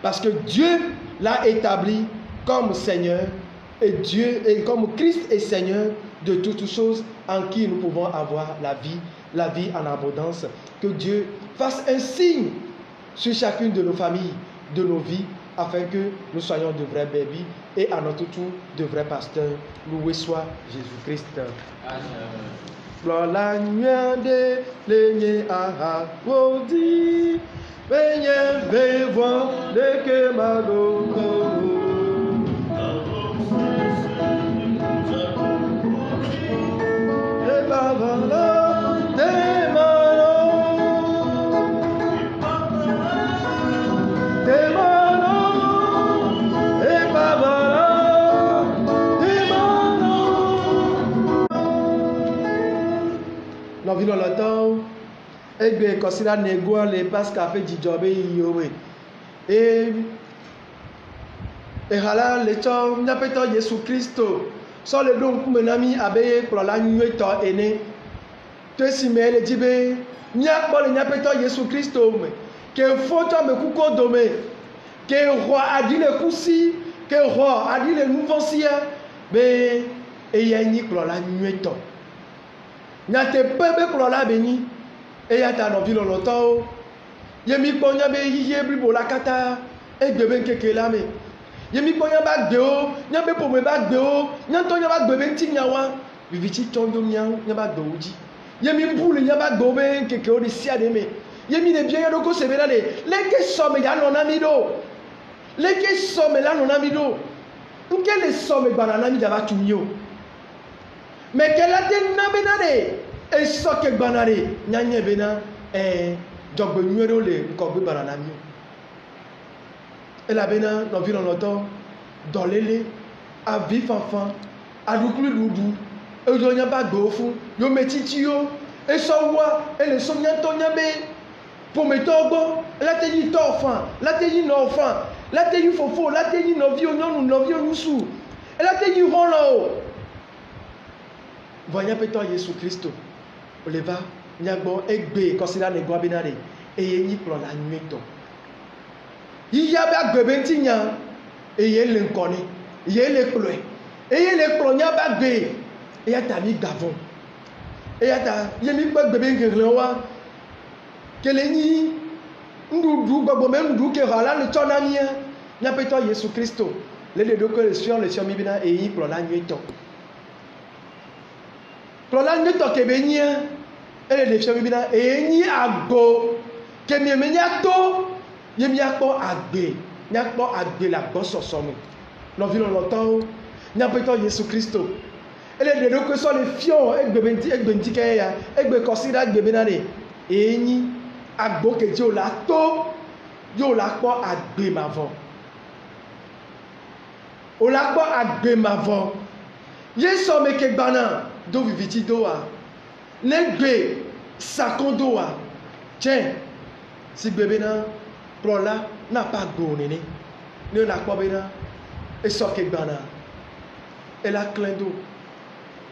parce que Dieu l'a établi comme Seigneur, et Dieu est comme Christ est Seigneur de toutes choses en qui nous pouvons avoir la vie en abondance. Que Dieu fasse un signe sur chacune de nos familles, de nos vies, afin que nous soyons de vrais bébés et à notre tour de vrais pasteurs. Loué soit Jésus-Christ. Nous vivons le temps et bien quand c'est la négo les passes café du job et hala le temps n'a pas tant Jésus Christ sans le don pour menami abe pour la nuit temps aîné te simé le dibe nya pas le nya pas tant Jésus Christ que faut toi me couco domé que roi a dit le coussi que roi a dit le nouveau sia mais et y a ni pour la nuit temps nya te pebe pour la béni et ya ta no vilo loto yemi ponya be yiye blibo la kata e gbebe keke la me yemi ponya ba gbe o nya be pomo ba gbe o nya to nya ba gbebe nti nya wa viviti tondo nyaba douji yemi bulu nyaba gobe keke odi siademe yemi ne bien yadoko sebera de leke somme ya nona mido leke somme la nona mido nke le somme banana mi daba tumio mais quelle a été nabena de et soke banare nyanye bena jogbe nuero le nkogbe banana mi et la bena no vi no to dolele a vif enfant a dukulu dudu e jo nya ba go fun yo metiti yo e so wa e le so nya to nya be pour me togo la te yi to enfant la te yi no enfant la te yi fofo la te yi no vi onyonu no vi onusu e la te yi holo voyons peut-être Jésus Christ o le va nyagbo egbe kosila ne gwa benare e yi pro la nweto yi ya ba gbebe ntinya e ye le nkoni ye le kloe e ye le klo nya ba gbe e ya ta mi gavon e ya ta ye mi gbe gbebe ngere wa kele ni ndudu gbogbo me ndu ke hala le chona mi nya peut-être Jésus Christ le de que le sur mi bina e yi pro la nweto Plola nyeto kebenya ele le fiabi bina enyi agbo kemi emenya to yemi akpo agbe nyakpo agbe la gbo sosomo no vi lo to nya peto Yesu Kristo ele de do ko so le fio egbe nti ke ya egbe consider agbe bina de enyi agbo keje o la to yo la po agbe mavo o la po agbe mavo Yesu meke gbana do viviti doa negbe sakondoa tiens si bébé na prola na pas gonene ne na kwa bena e soke gbana e la klendo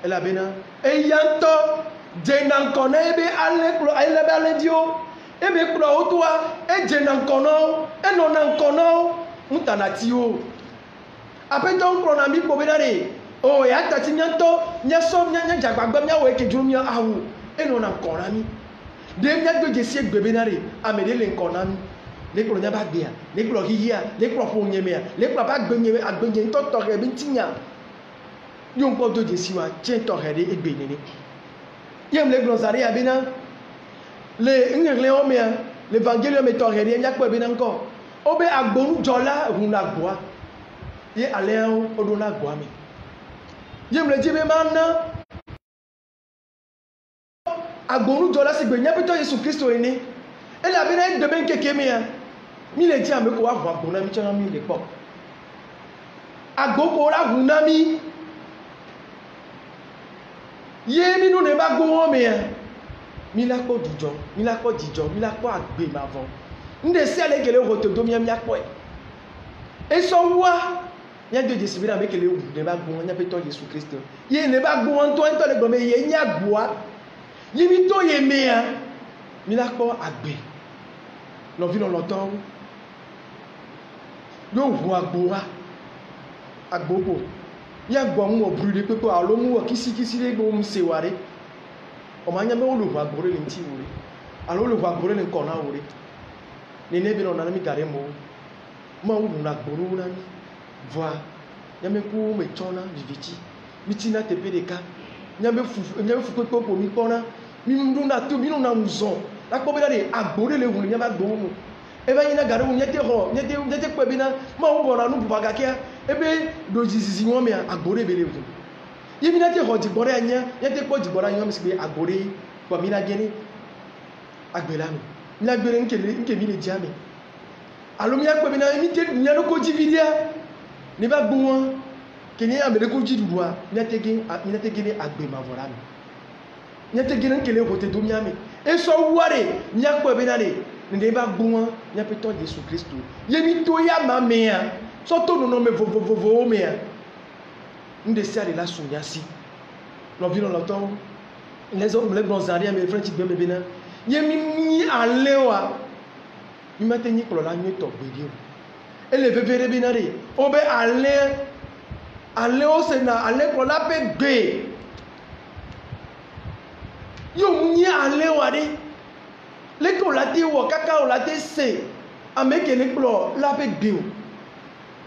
e la bena e yanto de nan konebe ale pro ele be ale dio e be pro otoa e je nan kono e no nan kono mutanatio apeton pro na mi ko bena re oh ya tati nyanto nyaso nya jagbagba nya we keju mi awu eno na konami de nya do jesi egbebe na re amede le konami le kro nya ba gbe ya le kro hiya le kro fo nyeme ya le kro ba gbe nyeme agbenye nto to re bi tinya yo nko do jesi wa chen to re de egbe nini yem le glosari ya bina le ngirle o me l'évangile me to re de nya ko bina nko obe agbonu jola runa gboa ye ale o do na gboa mi yemle jibe manna agbonu jola sigbe nya pito Yesu Kristo ni ele abina de ben keke mi ya mi le ti ameko wa gbo agbona mi chana mi le po agboko ra huna mi ye mi nu ne ba gbo won mi ya mi la po dijo mi la po dijo mi la po agbe ma von nde se ale gele roto do mi ya po e so wa nya de Jésus bina mekele wu ne ba gbo nya peto Jésus Christ ye ne ba gbo won to le gbo me ye nya gboa yi mi to ye me ya mi la po agbe lo vi lo ton yo wu agboa agbopo ya gbo mu obrude pepo alo mu wo kisi le gbo mu se ware o ma nya me wo lo wu agbore le nti wore alo lo wu agbore le nko na wore ne ne bi no na mi gare mo ma wu na agboro na mi voa nyame ku me chona viviti mitina tepedeka nyame fu ko mi pona mi ndu na to mi no na muzo la ko be de agbore le wu nyama gbo mu e ba yina gare wu nyete ko bi na ma wu bona nu bubaga kia e be do jisisi won me agbore be le wu yimi na te ho ji gbore anya nyete ko ji gbore anya mi se agbore ko mi na geni agbela mi na gbere nke mi le jame alomi akpo bi na mi te nya no ko ji vidia ni ba gbo won kini amele ko ji duwa nyatege ni agbe mavora mi nyatege nkele ko te do mi ami e so ware nyakpo bi na le ni ba gbo won nyapeto Yesu Kristo ye mi to ya ma me ya so to no me vovovovo me ya nde si ale la sunya si lo vi lo ton les hommes les bons ariens mes frères ti be me bina ye mi alewa mi mate ni klo la nyi to gbe o ele bebere binare obe ale o se na ale ko la pe gbe yo munye ale wade le ko la ti wo kaka o la te se ameke le ko la pe gbe o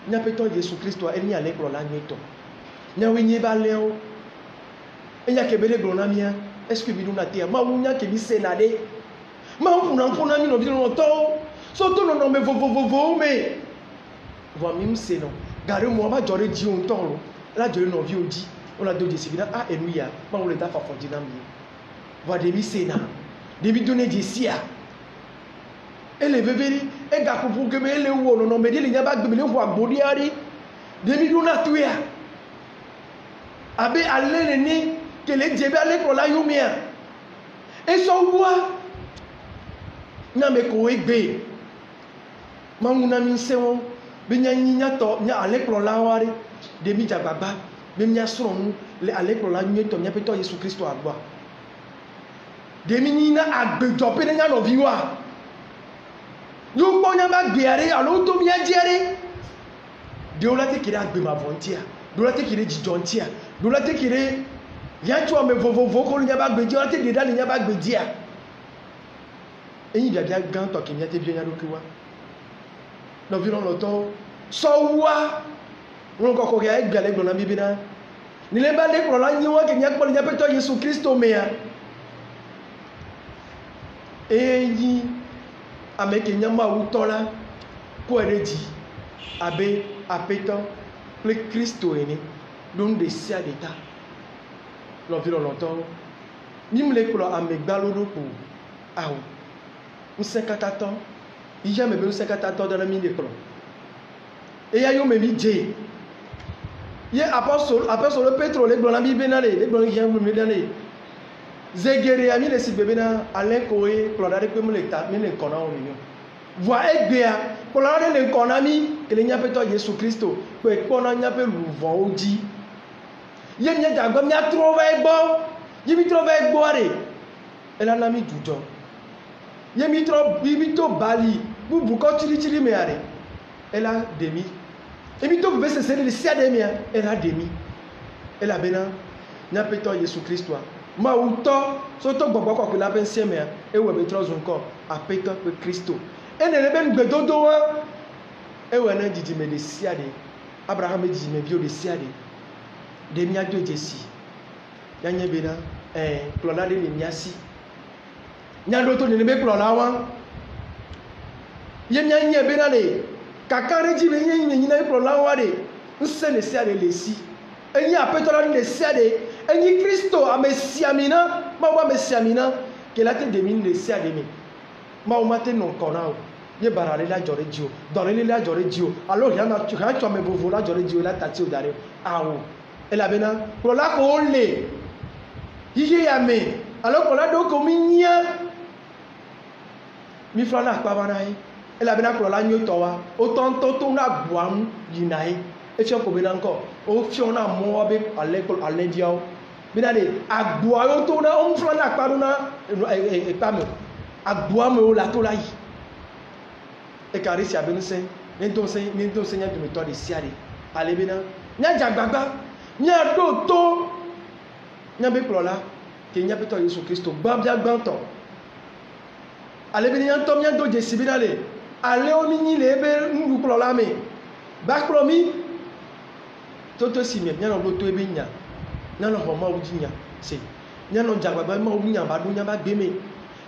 nya pe to Yesu Kristo eni ale ko la nyeto nya we nyi ba le o Et il y a que Glonamia. Est-ce que nous n'avons pas Maunia qui est sénadé? Maupuna mi no bi no to. So to no me vovovovo me. Wa mi mse no. Gare mo ba jore ji on ton lo. La jore no vi oji. On a doje sibina a enuya. Ma wo le da fa fondi na mi. Wa de mi sena. De mi donner di sia. Ele beberi e ga kupu ke me le wo no me de le nya ba gbe le wo agbodi ari. De mi do na tuya. Abe ale ni ke le jebe ale ko la yumia. E so wa nya me ko egbe manguna mi sewo be nya nyinya to nya aleklo lawari de mi jagbagba be nya sronu le aleklo la nyi to nya peto Yesu Kristo agba de mi nyina agbejo pe nya no viwa yo po nya ba gbeare alo to mi ajere de o la te kire agbe ma volunteer do la te kire jijontia do la te kire ya tu me vovovo ko nya ba gbeje o la te de da nya ba gbejia. Et il y a des gants qui viennent bien à l'okiwa. Nous vivons longtemps. Sowa. On a encore regardé galère dans la Bible. Ni les balais pour la niwa qui n'y a pas de n'importe quoi Jésus Christ au meilleur. Et il avec il n'y a pas où tola pour dire abe apétant le Christ au né donc des siens d'état. Nous vivons longtemps. Ni me les couleurs avec balolo pour ah. 50 ans, il y a même 50 ans dans la mine de clon. Et il y a eu même Dieu. Il y a apostole le pétrole, les blancs mi benale, les blancs qui ont mis d'aller. Zegere ami les si bébéna, Alain Koé, Claudade comme l'État, mais les connards au milieu. Voyez bien, Claudade les connamis, et les niapéto Jésus Christ, que qu'on n'y a pas le vent dit. Il y a bien d'abord, il y a trouvé bon, il y a trouvé boire. Elle a mis du temps. Yemito bali bubu ko tiri me are elle a demi emito bube se se le sia demi elle a demi elle a bena nya peto Yesu Kristo ma uto so to gbogbo ko la ben se me e we be trozo nko a peto pe Kristo ene le ben gbedodo wa e we na jiji me le sia de Abraham jiji me bio le sia de demi a do jesi ya nya bena plola de le miasi nyando to ne be klo la wan ye nya nye be na le kakare ji be nye nyina klo la wa de nse le sia de lesi enyi apetola le sia de enyi Kristo amesiamina ma wa mesiamina ke la te de min le sia de mi ma o mate non kona o ye barare la jore ji o dore le la jore ji o alo ya na tu kan to me vovo la jore ji o la tati o dare awo e la be na klo la ko le yiye ya me alo klo la do ko mi nya mi fla na pa banae e la bena klo la nyo to wa o ton to na buam yinae e fi ko bena nko o fi ona mo be alekol alendiao bena de agboa yo to na o fla na pa na e pa mo agboa mo la to la yi e karisi abenu sen ni to sen nya du meto de siare ale bena nya jagbagba nya do to nya be klo la ke nya peto Yesu Kristo gbabia gbanto ale bini yan tom yan do jesi binale ale o ni le be ngu klo la me ba klo mi toto si me yan lo to e be nya nan ho ma uji nya se yan no jagbagba ma uji nya ba do nya ba gbe me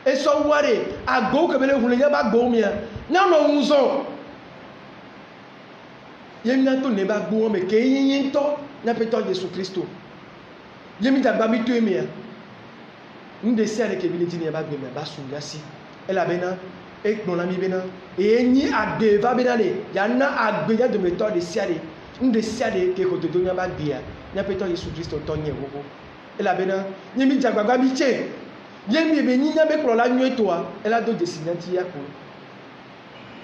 e so ware agbo ke bele hunle nya ba gbo mi yan no unzo yen na to ne ba gbo me ke yin to nya peto Yesu Kristo yemi jagba mi to e me nde se ale ke bile ti ne ba gbe me ba sun gasi ela bena e gbona mi bena e nyi ade va bena le ya na agbe ya de méthode siade nde siade ke ko to nya ba bia nya peto Yesu Kristo to nye wowo ela bena nyi mi jagbagba mi che yemi be nyi nya be kro la nyu etoa ela do de sinyanti ya ko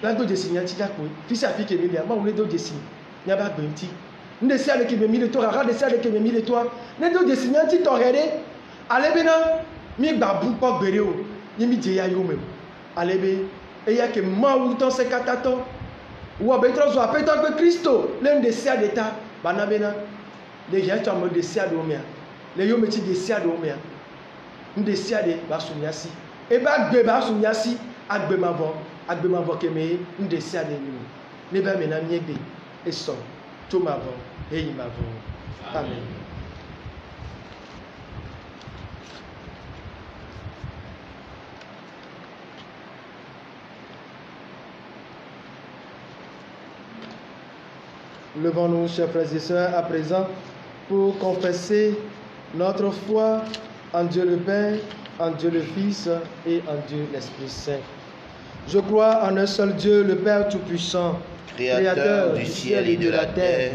la do de sinyanti ya ko fisi afike mi le ma wo le do de sin nya ba gbe nti nde siade ke be mi le to ra de siade ke be mi le to ne do de sinyanti to rede ale bena mi gba bu po gbere o yimi je ya yo me alebe eya ke ma wu ton se katato wo be trozo apeto pe Kristo le nde sia deta bana bena de ya to mo de sia do me le yo me ti de sia do me nde sia de ba sunyasi e ba gbe ba sunyasi agbe mavo ke me nde sia de ni le ba me na mi egbe e so to mavo e yi mavo amen. Levons-nous, chers frères et sœurs, à présent pour confesser notre foi en Dieu le Père, en Dieu le Fils et en Dieu l'Esprit Saint. Je crois en un seul Dieu, le Père Tout-Puissant, Créateur du ciel et de la terre,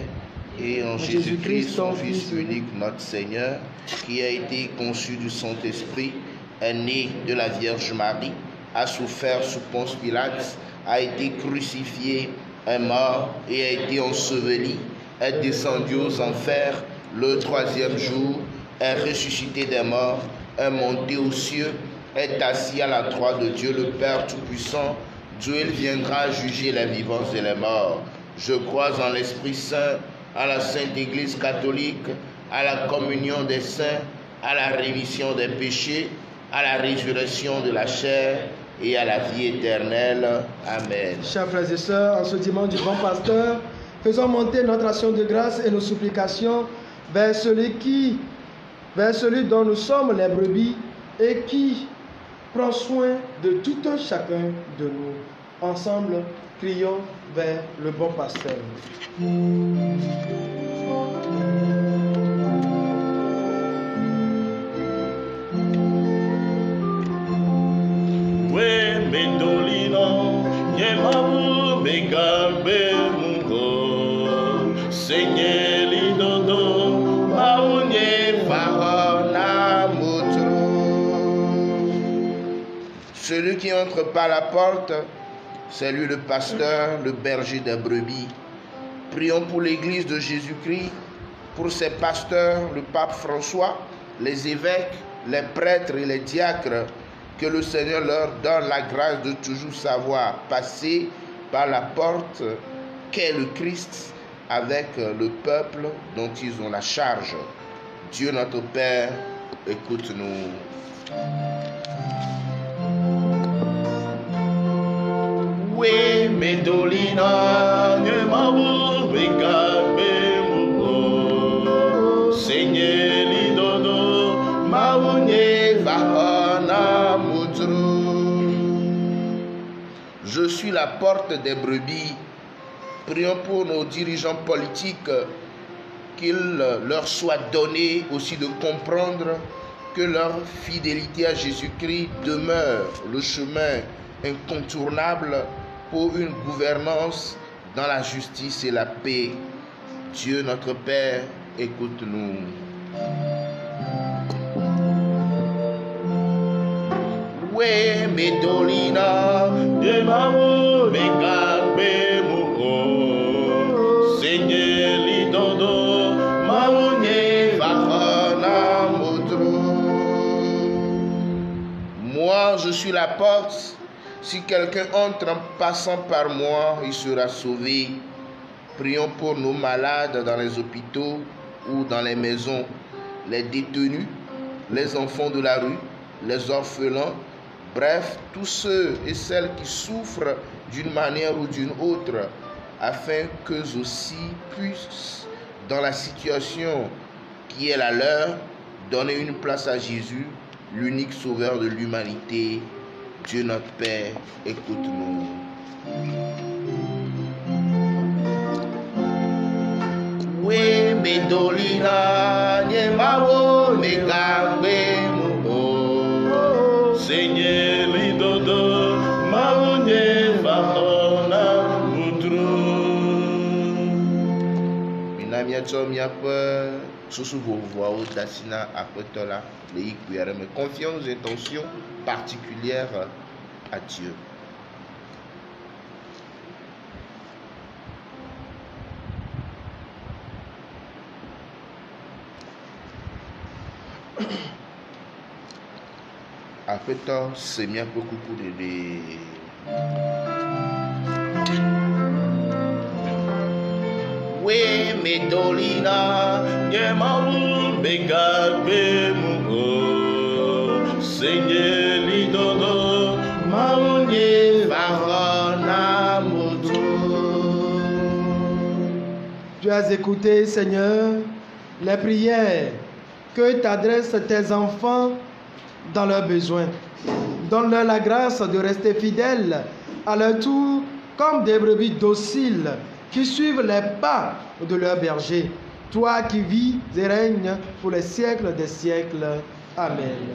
et en Jésus-Christ, son Fils unique, notre Seigneur, qui a été conçu du Saint-Esprit, est né de la Vierge Marie, a souffert sous Ponce Pilate, a été crucifié, est mort et a été enseveli, est descendu aux enfers le troisième jour, est ressuscité des morts, est monté aux cieux, est assis à la droite de Dieu le Père Tout-Puissant, d'où il viendra juger les vivants et les morts. Je crois en l'Esprit Saint, à la Sainte Église catholique, à la communion des saints, à la rémission des péchés, à la résurrection de la chair et à la vie éternelle. Amen. Chers frères et sœurs, en ce dimanche du bon pasteur, faisons monter notre action de grâce et nos supplications vers celui dont nous sommes les brebis et qui prend soin de tout un chacun de nous. Ensemble, crions vers le bon pasteur. Celui qui entre par la porte, c'est lui le pasteur, le berger des brebis. Prions pour l'Église de Jésus-Christ, pour ses pasteurs, le pape François, les évêques, les prêtres et les diacres, que le Seigneur leur donne la grâce de toujours savoir passer par la porte qu'est le Christ avec le peuple dont ils ont la charge. Dieu notre Père, écoute-nous. Oui, Medolina, ne m'avoue, Seigneur, lidodo, maoune, vahana, moutru. Je suis la porte des brebis. Prions pour nos dirigeants politiques, qu'il leur soit donné aussi de comprendre que leur fidélité à Jésus-Christ demeure le chemin incontournable pour une gouvernance dans la justice et la paix. Dieu notre Père, écoute-nous. Oui, Medolina, de Mamou, Seigneur, lidodo, Mamoune, Vahana, Modro. Moi, je suis la porte. Si quelqu'un entre en passant par moi, il sera sauvé. Prions pour nos malades dans les hôpitaux ou dans les maisons, les détenus, les enfants de la rue, les orphelins, bref, tous ceux et celles qui souffrent d'une manière ou d'une autre, afin qu'eux aussi puissent, dans la situation qui est la leur, donner une place à Jésus, l'unique sauveur de l'humanité. Dieu notre Père, écoute-nous. Oui, Medolina, Niemao, Megabe, Mugo, Seigneur, Lidodo, Maoune, Vahona, Moudrou. Minamia Tchomiapa, Sousouvo, Voao, Dassina, Akwetola, les Ikuere, mais confions nos intentions particulières à Dieu. Akwetola, c'est bien pour coucou de Oui, Medolina, Niemau, Begabe, Mugo, Seigneur, Lidodo, Maoune, Vahana, Moudou. Tu as écouté, Seigneur, les prières que t'adressent tes enfants dans leurs besoins. Donne-leur la grâce de rester fidèles à leur tour comme des brebis dociles qui suivent les pas de leur berger. Toi qui vis et règnes pour les siècles des siècles. Amen.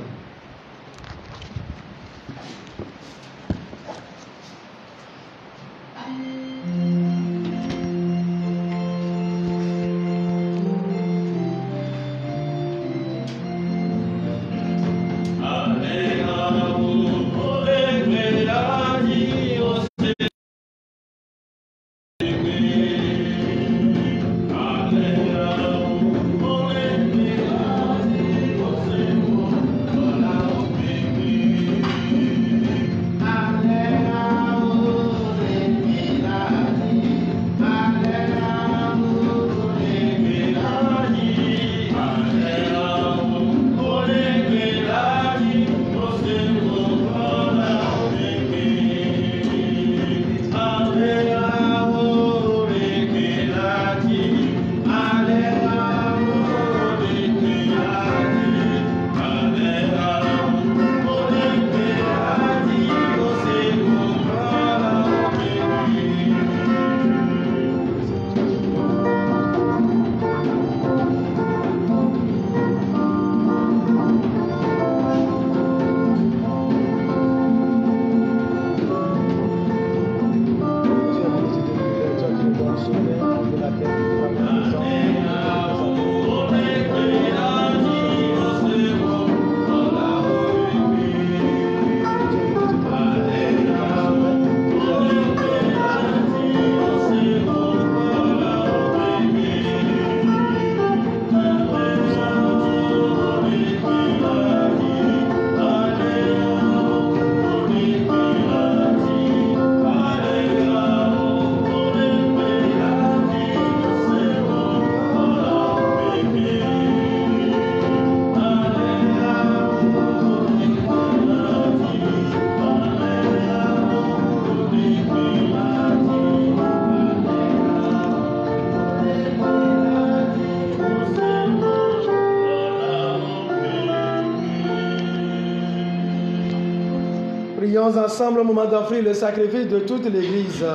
Prions ensemble au moment d'offrir le sacrifice de toute l'Église.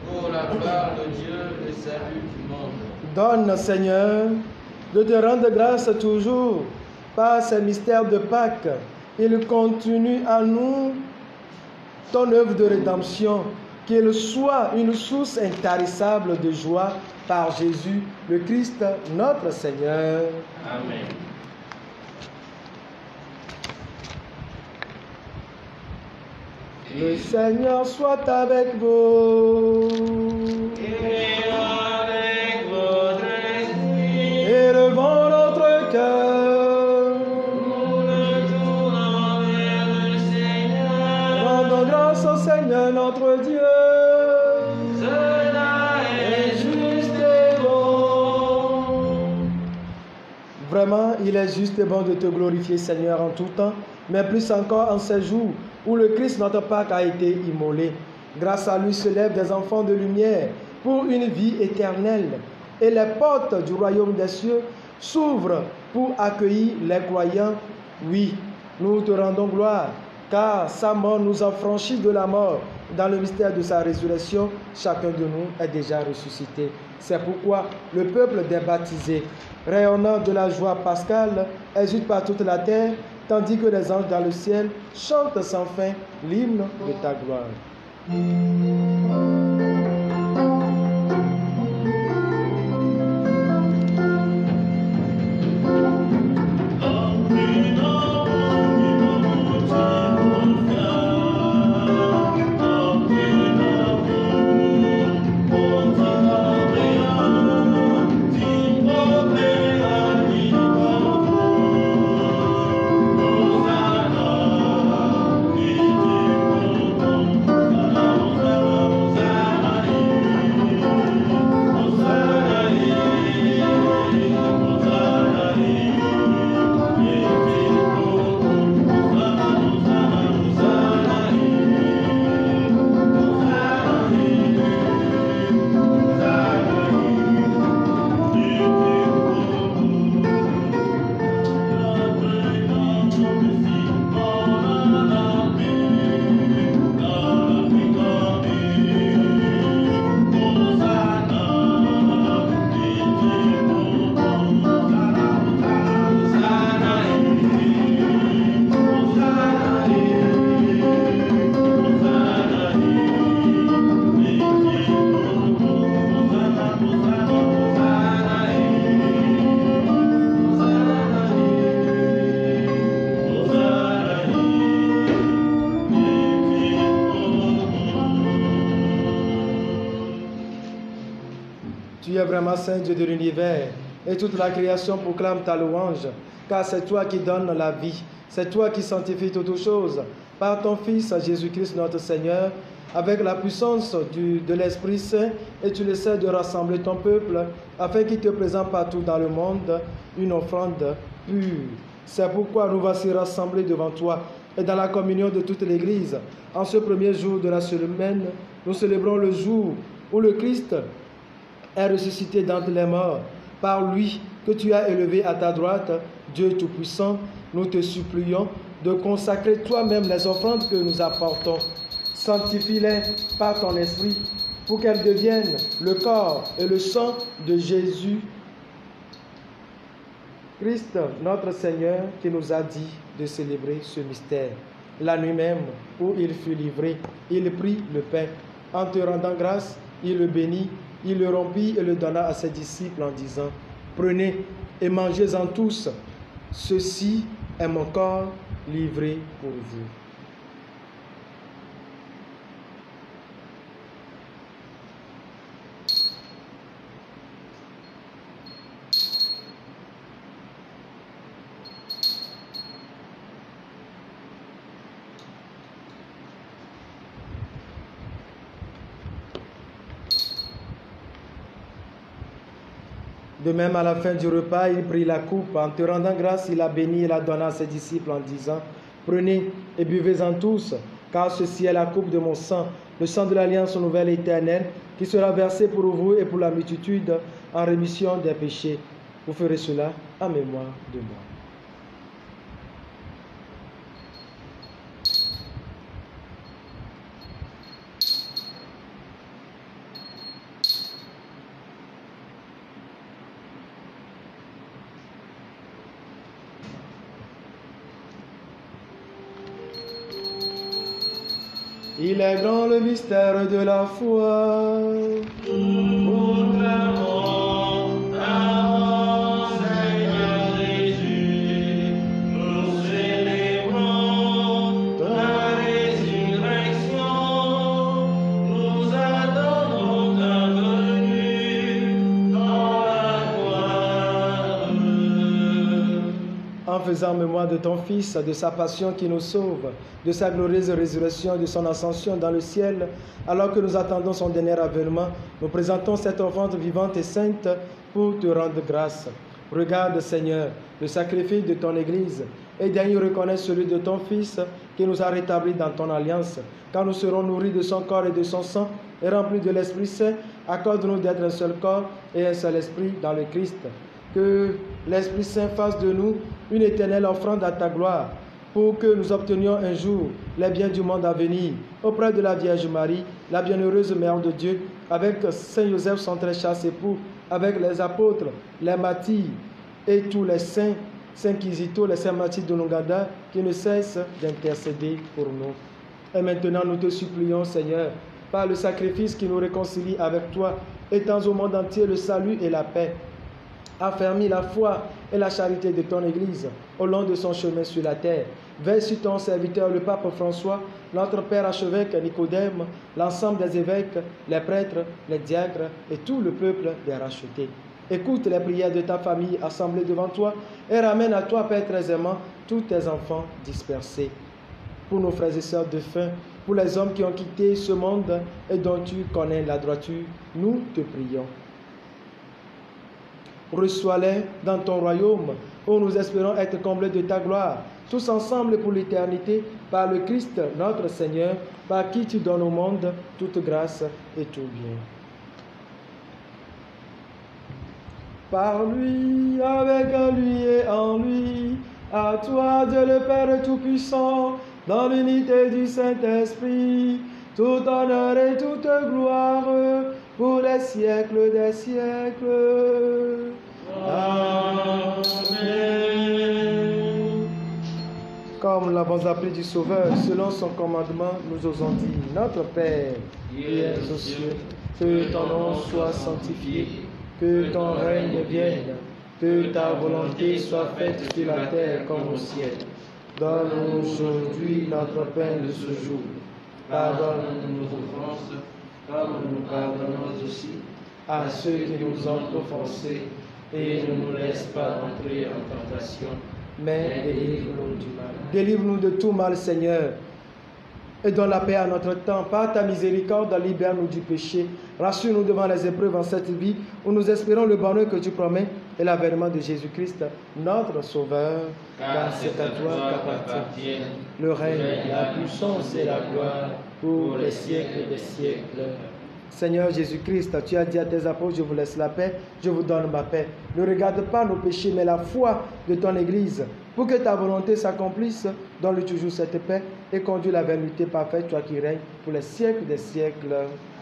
Pour la gloire de Dieu, le salut du monde. Donne, Seigneur, de te rendre grâce toujours par ces mystères de Pâques. Il continue à nous ton œuvre de rédemption, qu'il soit une source intarissable de joie par Jésus, le Christ, notre Seigneur. Amen. Le Seigneur soit avec vous. Et avec votre esprit, Élevons notre cœur. nous le tournons vers le Seigneur. Rendons grâce au Seigneur notre Dieu. Cela est juste et bon. Vraiment, il est juste et bon de te glorifier, Seigneur, en tout temps, mais plus encore en ces jours où le Christ, notre Pâque, a été immolé. Grâce à lui se lèvent des enfants de lumière pour une vie éternelle. Et les portes du royaume des cieux s'ouvrent pour accueillir les croyants. Oui, nous te rendons gloire, car sa mort nous a franchis de la mort. Dans le mystère de sa résurrection, chacun de nous est déjà ressuscité. C'est pourquoi le peuple des baptisés, rayonnant de la joie pascale, exulte par toute la terre, tandis que les anges dans le ciel chantent sans fin l'hymne de ta gloire. Hosanna, es vraiment saint, Dieu de l'univers, et toute la création proclame ta louange, car c'est toi qui donnes la vie, c'est toi qui sanctifies toutes choses, par ton Fils Jésus-Christ notre Seigneur, avec la puissance de l'Esprit Saint, et tu essaies de rassembler ton peuple, afin qu'il te présente partout dans le monde une offrande pure. C'est pourquoi nous voici rassemblés devant toi, et dans la communion de toute l'Église. En ce premier jour de la semaine, nous célébrons le jour où le Christ est ressuscité d'entre les morts. Par lui que tu as élevé à ta droite, Dieu Tout-Puissant, nous te supplions de consacrer toi-même les offrandes que nous apportons. Sanctifie-les par ton esprit pour qu'elles deviennent le corps et le sang de Jésus Christ, notre Seigneur, qui nous a dit de célébrer ce mystère. La nuit même où il fut livré, il prit le pain. En te rendant grâce, il le bénit, il le rompit et le donna à ses disciples en disant: Prenez et mangez-en tous, ceci est mon corps livré pour vous. De même, à la fin du repas, il prit la coupe. En te rendant grâce, il la bénit et la donna à ses disciples en disant: Prenez et buvez-en tous, car ceci est la coupe de mon sang, le sang de l'alliance nouvelle et éternelle, qui sera versé pour vous et pour la multitude en rémission des péchés. Vous ferez cela en mémoire de moi. Il est grand le mystère de la foi. Proclamons ta Seigneur Jésus, nous célébrons ta résurrection, nous attendons ta venue dans la gloire. En faisant mémoire de ton Fils, de sa passion qui nous sauve, de sa glorieuse résurrection et de son ascension dans le ciel, alors que nous attendons son dernier avènement, nous présentons cette offrande vivante et sainte pour te rendre grâce. Regarde, Seigneur, le sacrifice de ton Église et daigne reconnaître celui de ton Fils qui nous a rétablis dans ton alliance. Quand nous serons nourris de son corps et de son sang et remplis de l'Esprit Saint, accorde-nous d'être un seul corps et un seul esprit dans le Christ. Que l'Esprit Saint fasse de nous une éternelle offrande à ta gloire, pour que nous obtenions un jour les biens du monde à venir, auprès de la Vierge Marie, la bienheureuse Mère de Dieu, avec Saint Joseph, son très cher époux, avec les apôtres, les martyrs et tous les saints, Saint Kizito, les saints martyrs de Lungada, qui ne cessent d'intercéder pour nous. Et maintenant, nous te supplions, Seigneur, par le sacrifice qui nous réconcilie avec toi, étends au monde entier le salut et la paix. Affermis la foi et la charité de ton Église au long de son chemin sur la terre. Veille sur ton serviteur, le pape François, notre père archevêque Nicodème, l'ensemble des évêques, les prêtres, les diacres et tout le peuple des rachetés. Écoute les prières de ta famille assemblée devant toi et ramène à toi, Père très aimant, tous tes enfants dispersés. Pour nos frères et sœurs défunts, pour les hommes qui ont quitté ce monde et dont tu connais la droiture, nous te prions. Reçois-les dans ton royaume, où nous espérons être comblés de ta gloire, tous ensemble pour l'éternité, par le Christ notre Seigneur, par qui tu donnes au monde toute grâce et tout bien. Par lui, avec lui et en lui, à toi Dieu le Père Tout-Puissant, dans l'unité du Saint-Esprit, tout honneur et toute gloire, pour les siècles des siècles. Amen. Comme nous l'avons appelé du Sauveur, selon son commandement, nous osons dire: Notre Père, qui es aux cieux, que ton nom soit sanctifié, que ton règne vienne, que ta volonté soit faite sur la terre comme au ciel. Donne-nous aujourd'hui notre pain de ce jour. Pardonne-nous nos offenses, comme nous pardonnons aussi à ceux qui nous ont offensés, et ne nous laisse pas entrer en tentation, mais délivre-nous du mal. délivre-nous de tout mal, Seigneur, et donne la paix à notre temps. Par ta miséricorde, libère-nous du péché. Rassure-nous devant les épreuves en cette vie, où nous espérons le bonheur que tu promets et l'avènement de Jésus-Christ, notre Sauveur. Car c'est à toi qu'appartiennent le règne, la puissance et la gloire pour les siècles des siècles. Seigneur Jésus-Christ, tu as dit à tes apôtres, je vous laisse la paix, je vous donne ma paix. Ne regarde pas nos péchés, mais la foi de ton Église. Pour que ta volonté s'accomplisse, donne-lui toujours cette paix et conduis-la vers l'unité parfaite, toi qui règnes pour les siècles des siècles.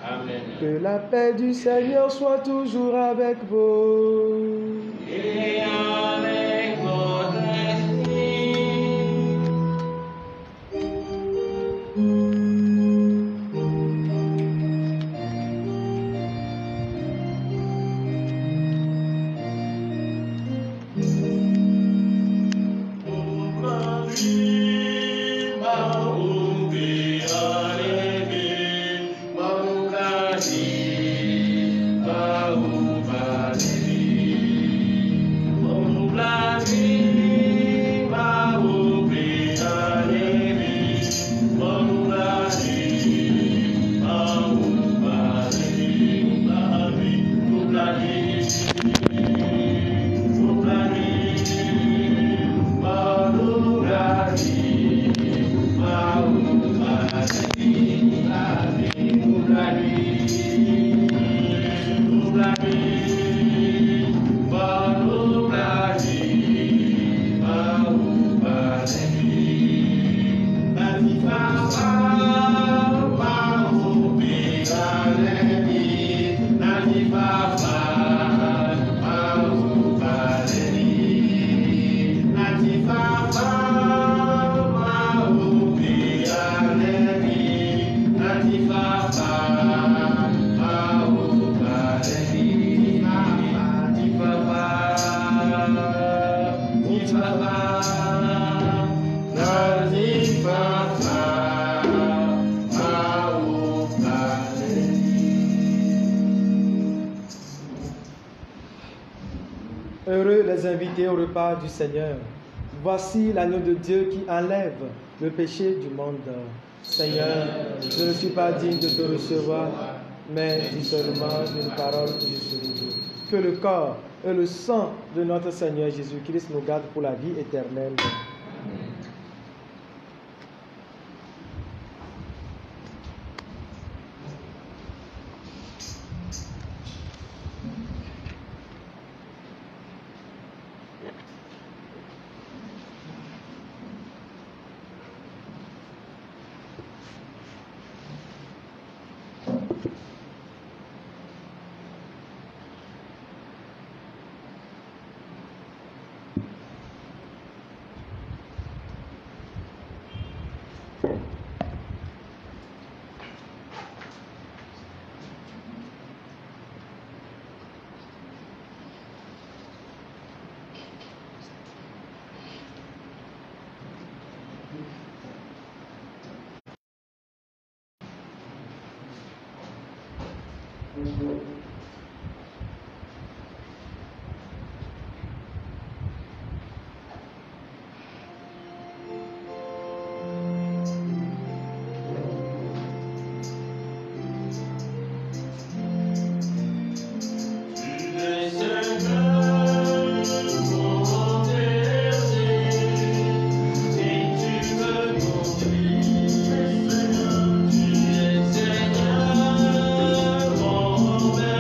Amen. Que la paix du Seigneur soit toujours avec vous. Et avec votre esprit. Heureux les invités au repas du Seigneur. Voici l'agneau de Dieu qui enlève le péché du monde. Seigneur, je ne suis pas digne de te recevoir, mais dis seulement une parole et je serai Dieu. Que le corps et le sang de notre Seigneur Jésus-Christ nous gardent pour la vie éternelle. Seigneur, mon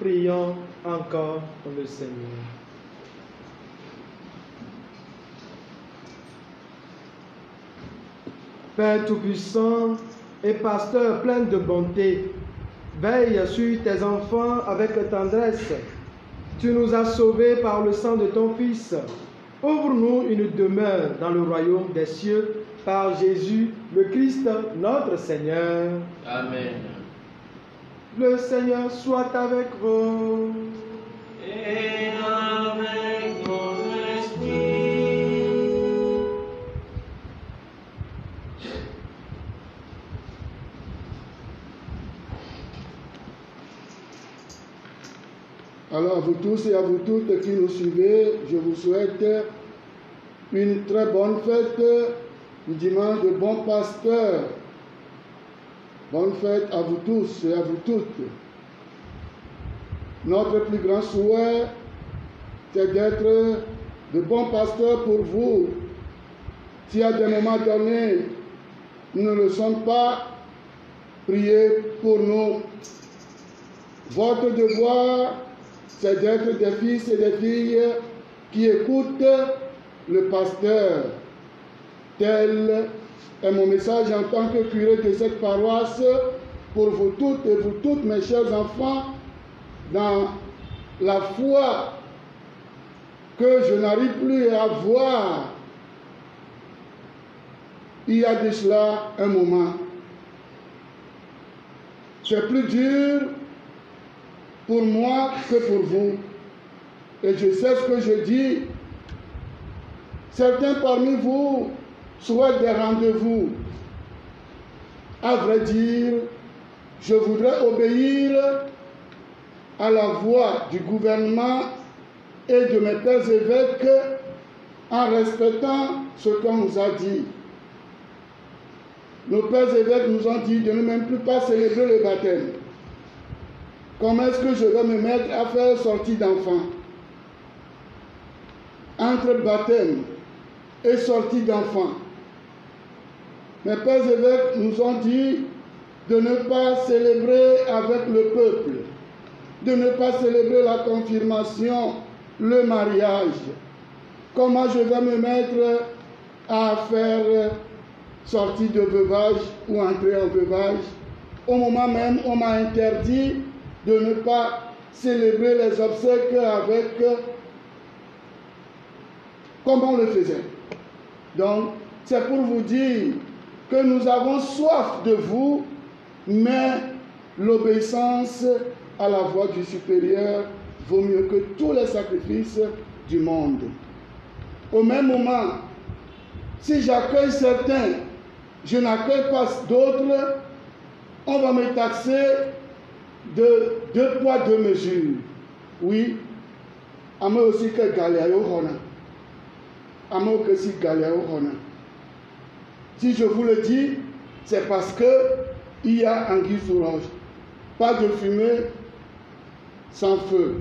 Prions encore le Seigneur. Père Tout-Puissant et Pasteur plein de bonté, veille sur tes enfants avec tendresse. Tu nous as sauvés par le sang de ton Fils. Ouvre-nous une demeure dans le royaume des cieux par Jésus, le Christ, notre Seigneur. Amen. Le Seigneur soit avec vous. Et avec votre esprit. Alors à vous tous et à vous toutes qui nous suivez, je vous souhaite une très bonne fête du dimanche de bon pasteur. Bonne fête à vous tous et à vous toutes. Notre plus grand souhait, c'est d'être de bons pasteurs pour vous. Si à des moments donnés, nous ne le sommes pas, priez pour nous. Votre devoir, c'est d'être des fils et des filles qui écoutent le pasteur. Tel est mon message en tant que curé de cette paroisse pour vous toutes et vous toutes, mes chers enfants, dans la foi que je n'arrive plus à voir. Il y a de cela un moment. C'est plus dur pour moi que pour vous. Et je sais ce que je dis. Certains parmi vous souhaitent des rendez-vous. À vrai dire, je voudrais obéir à la voix du gouvernement et de mes pères évêques en respectant ce qu'on nous a dit. Nos pères évêques nous ont dit de ne même plus pas célébrer le baptême. Comment est-ce que je vais me mettre à faire sortie d'enfants? Entre baptême et sortie d'enfants. Mes pères évêques nous ont dit de ne pas célébrer avec le peuple, de ne pas célébrer la confirmation, le mariage. Comment je vais me mettre à faire sortie de veuvage ou entrer en veuvage? Au moment même, on m'a interdit de ne pas célébrer les obsèques avec comme on le faisait. Donc, c'est pour vous dire que nous avons soif de vous, mais l'obéissance à la voix du supérieur vaut mieux que tous les sacrifices du monde. Au même moment, si j'accueille certains, je n'accueille pas d'autres, on va me taxer de 2 poids 2 mesures. Oui, à moi aussi que Galéao Rona. À moi aussi Galéao Rona. Si je vous le dis, c'est parce que il y a anguille sous roche. Pas de fumée sans feu.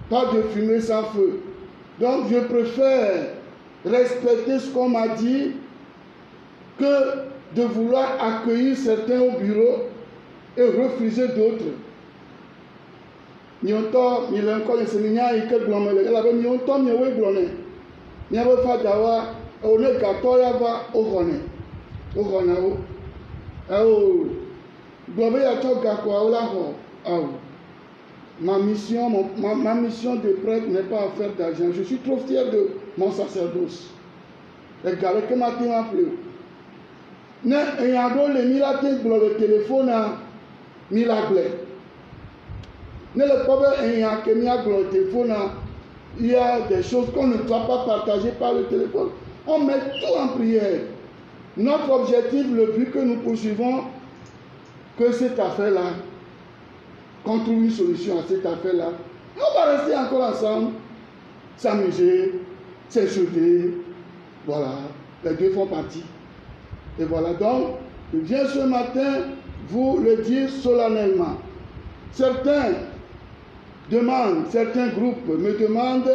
Pas de fumée sans feu. Donc je préfère respecter ce qu'on m'a dit que de vouloir accueillir certains au bureau et refuser d'autres. Nyonto, milenko, yeseminya, ike glomele, elabe nyonto, miewe glone. Miawe fadawa, one gato yava, ogone. Ogone o. Oh, globe yato gakwa ola ho. Oh. Ma mission de prêtre n'est pas à faire d'argent. Je suis trop fier de mon sacerdoce. Regardez que ma tête m'a plu. Ne ayant le milate dans le téléphone à milagle. Ne le pas ayant que mia dans le téléphone il y a des choses qu'on ne doit pas partager par le téléphone. On met tout en prière. Notre objectif, le but que nous poursuivons, que cette affaire-là, qu'on trouve une solution à cette affaire-là. On va rester encore ensemble, s'amuser, s'échauder. Voilà, les deux font partie. Et voilà, donc, je viens ce matin vous le dire solennellement. Certains groupes me demandent,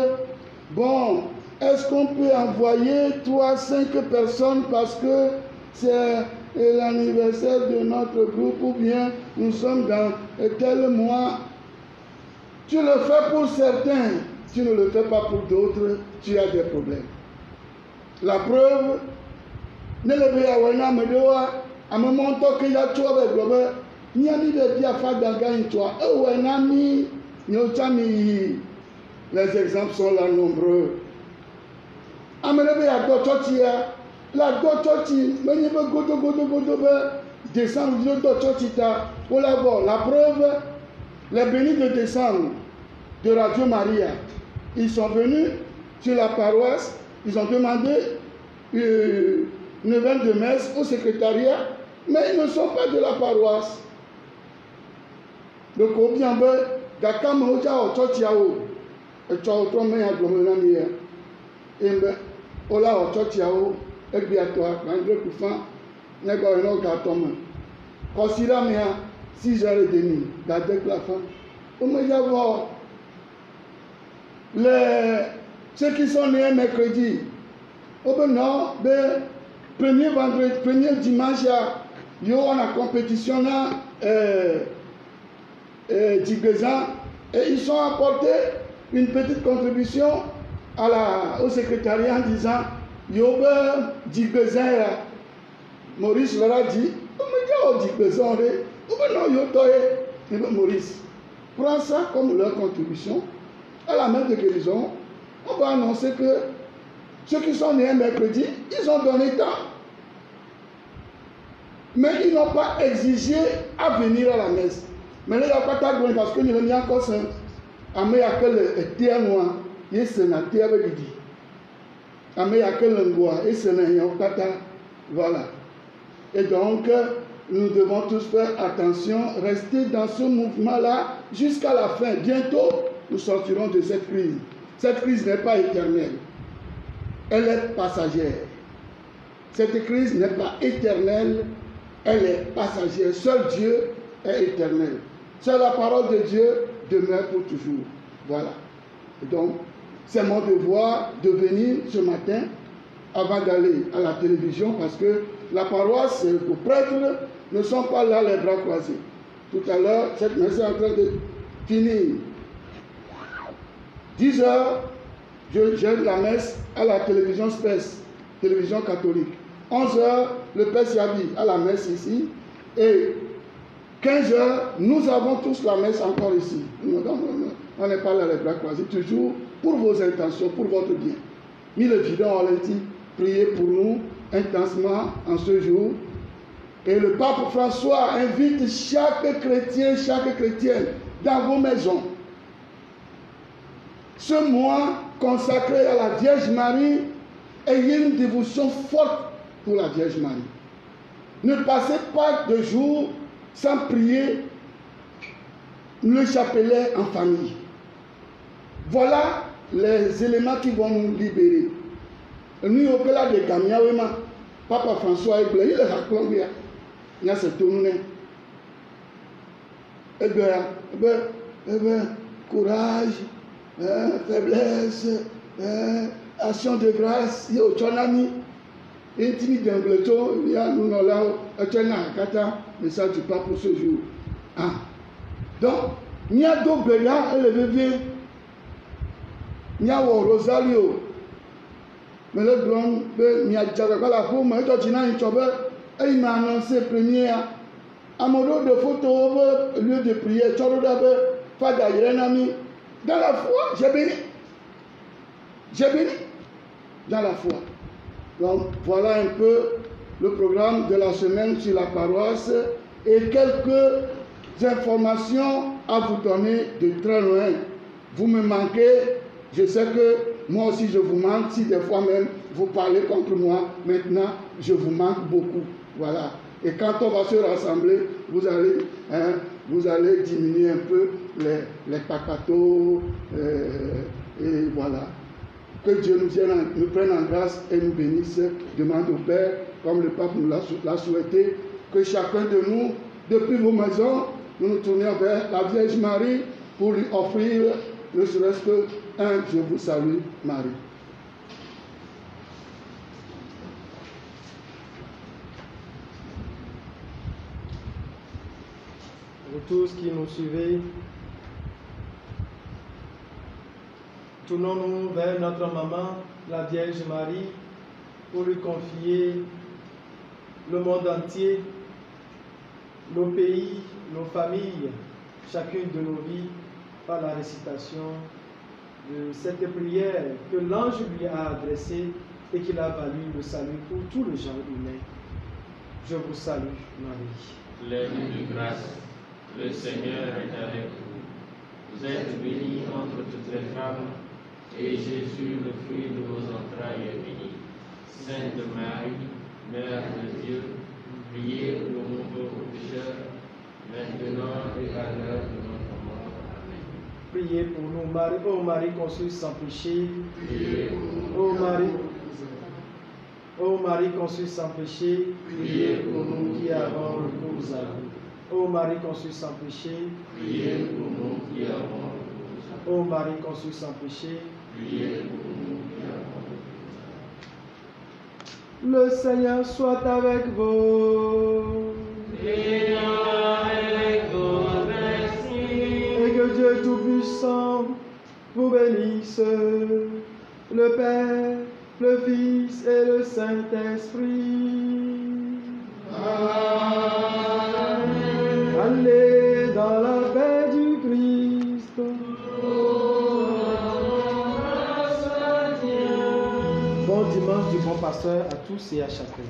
bon, est-ce qu'on peut envoyer 3-5 personnes parce que c'est l'anniversaire de notre groupe ou bien nous sommes dans tel mois. Tu le fais pour certains, tu ne le fais pas pour d'autres, tu as des problèmes. La preuve, ne le veut pas me à me montrer qu'il y a trop de problèmes. Ni a mis de dire faire d'again toi. Les exemples sont là nombreux. Amenez à Dototia, la Dototi, mais il veut godo descendre de Dototita. Pour la voir, la preuve, les bénis de décembre de Radio Maria, ils sont venus sur la paroisse, ils ont demandé une neuvaine de messe au secrétariat, mais ils ne sont pas de la paroisse. Donc, au bien, Dakam Hoja au Totiao, et Tchao mais à Gloménamia, et Ola au Totiao, et Biatoa, Mandre Koufan, Négoïno Gatom. Considère 6h30, Gadek la fin. On me dit voir ceux qui sont nés mercredi. Au non, premier vendredi, premier dimanche, il y a une compétition là, et ils ont apporté une petite contribution au secrétariat en disant Yobe Dibezin, Maurice leur a dit, Maurice, prends ça comme leur contribution à la messe de guérison. On va annoncer que ceux qui sont nés mercredi, ils ont donné tant. Mais ils n'ont pas exigé à venir à la messe. Mais là, il n'y a pas de parce que nous avons encore ça. Mais il y a que le terre noir, il y a la terre avec dit. Mais il y a que le bois, et c'est le voilà. Et donc, nous devons tous faire attention, rester dans ce mouvement-là jusqu'à la fin. Bientôt, nous sortirons de cette crise. Cette crise n'est pas éternelle. Elle est passagère. Cette crise n'est pas éternelle, elle est passagère. Seul Dieu est éternel. Seule la parole de Dieu demeure pour toujours. Voilà. Et donc, c'est mon devoir de venir ce matin avant d'aller à la télévision parce que la paroisse, les prêtres ne sont pas là les bras croisés. Tout à l'heure, cette messe est en train de finir. 10 heures, j'ai la messe à la télévision Spes, télévision catholique. 11 heures, le Père Siabi à la messe ici. Et 15 heures, nous avons tous la messe encore ici. On n'est pas là les bras croisés, toujours pour vos intentions, pour votre bien. Mille évidents, on l'a dit, priez pour nous intensement en ce jour. Et le pape François invite chaque chrétien, chaque chrétienne dans vos maisons. Ce mois consacré à la Vierge Marie, ayez une dévotion forte pour la Vierge Marie. Ne passez pas de jour sans prier le chapelet en famille. Voilà les éléments qui vont nous libérer. Nous, au delà de Gamia, Papa François est bleu, il est à Colombia. Il y a ce tourné. Eh bien, courage, faiblesse, action de grâce, il y a au Tchonami, intimide d'Angleterre, il y a nous là, message du pape pour ce jour. Ah. Donc, il y a d'autres bélias, et le bébé, il y a au Rosario, mais le grand, il y a déjà la peau, mais il m'a annoncé première, à mon de photo, lieu de prière, dans la foi, j'ai béni. J'ai béni dans la foi. Donc, voilà un peu le programme de la semaine sur la paroisse et quelques informations à vous donner de très loin. Vous me manquez, je sais que moi aussi je vous manque, si des fois même vous parlez contre moi, maintenant je vous manque beaucoup. Voilà. Et quand on va se rassembler, vous allez diminuer un peu les pacatos, et voilà. Que Dieu nous prenne en grâce et nous bénisse. Demande au Père, comme le pape nous l'a souhaité, que chacun de nous, depuis vos maisons, nous nous tournions vers la Vierge Marie pour lui offrir ne serait-ce qu'un Je vous salue, Marie. Pour tous qui nous suivez, tournons-nous vers notre maman, la Vierge Marie, pour lui confier le monde entier, nos pays, nos familles, chacune de nos vies, par la récitation de cette prière que l'ange lui a adressée et qui l'a valu le salut pour tout le genre humain. Je vous salue, Marie. Pleine de grâce, le Seigneur est avec vous. Vous êtes bénie entre toutes les femmes, et Jésus, le fruit de vos entrailles, est béni. Sainte Marie, Mère de Dieu, priez pour nous pauvres pécheurs, maintenant et à l'heure de notre mort. Amen. Priez pour nous, Marie, ô Marie conçue sans péché. Priez pour nous. Ô Marie conçue sans péché. Priez pour nous qui avons recours à vous. Ô Marie conçue sans péché. Priez pour nous qui avons recours à vous. Ô Marie conçue sans péché. Priez pour nous qui avons recours à vous. Le Seigneur soit avec vous. Et avec votre esprit. Et que Dieu Tout-Puissant vous bénisse, le Père, le Fils et le Saint-Esprit. Amen. Allez dans la paix du Christ. Bon dimanche du bon pasteur à tous et à chacun.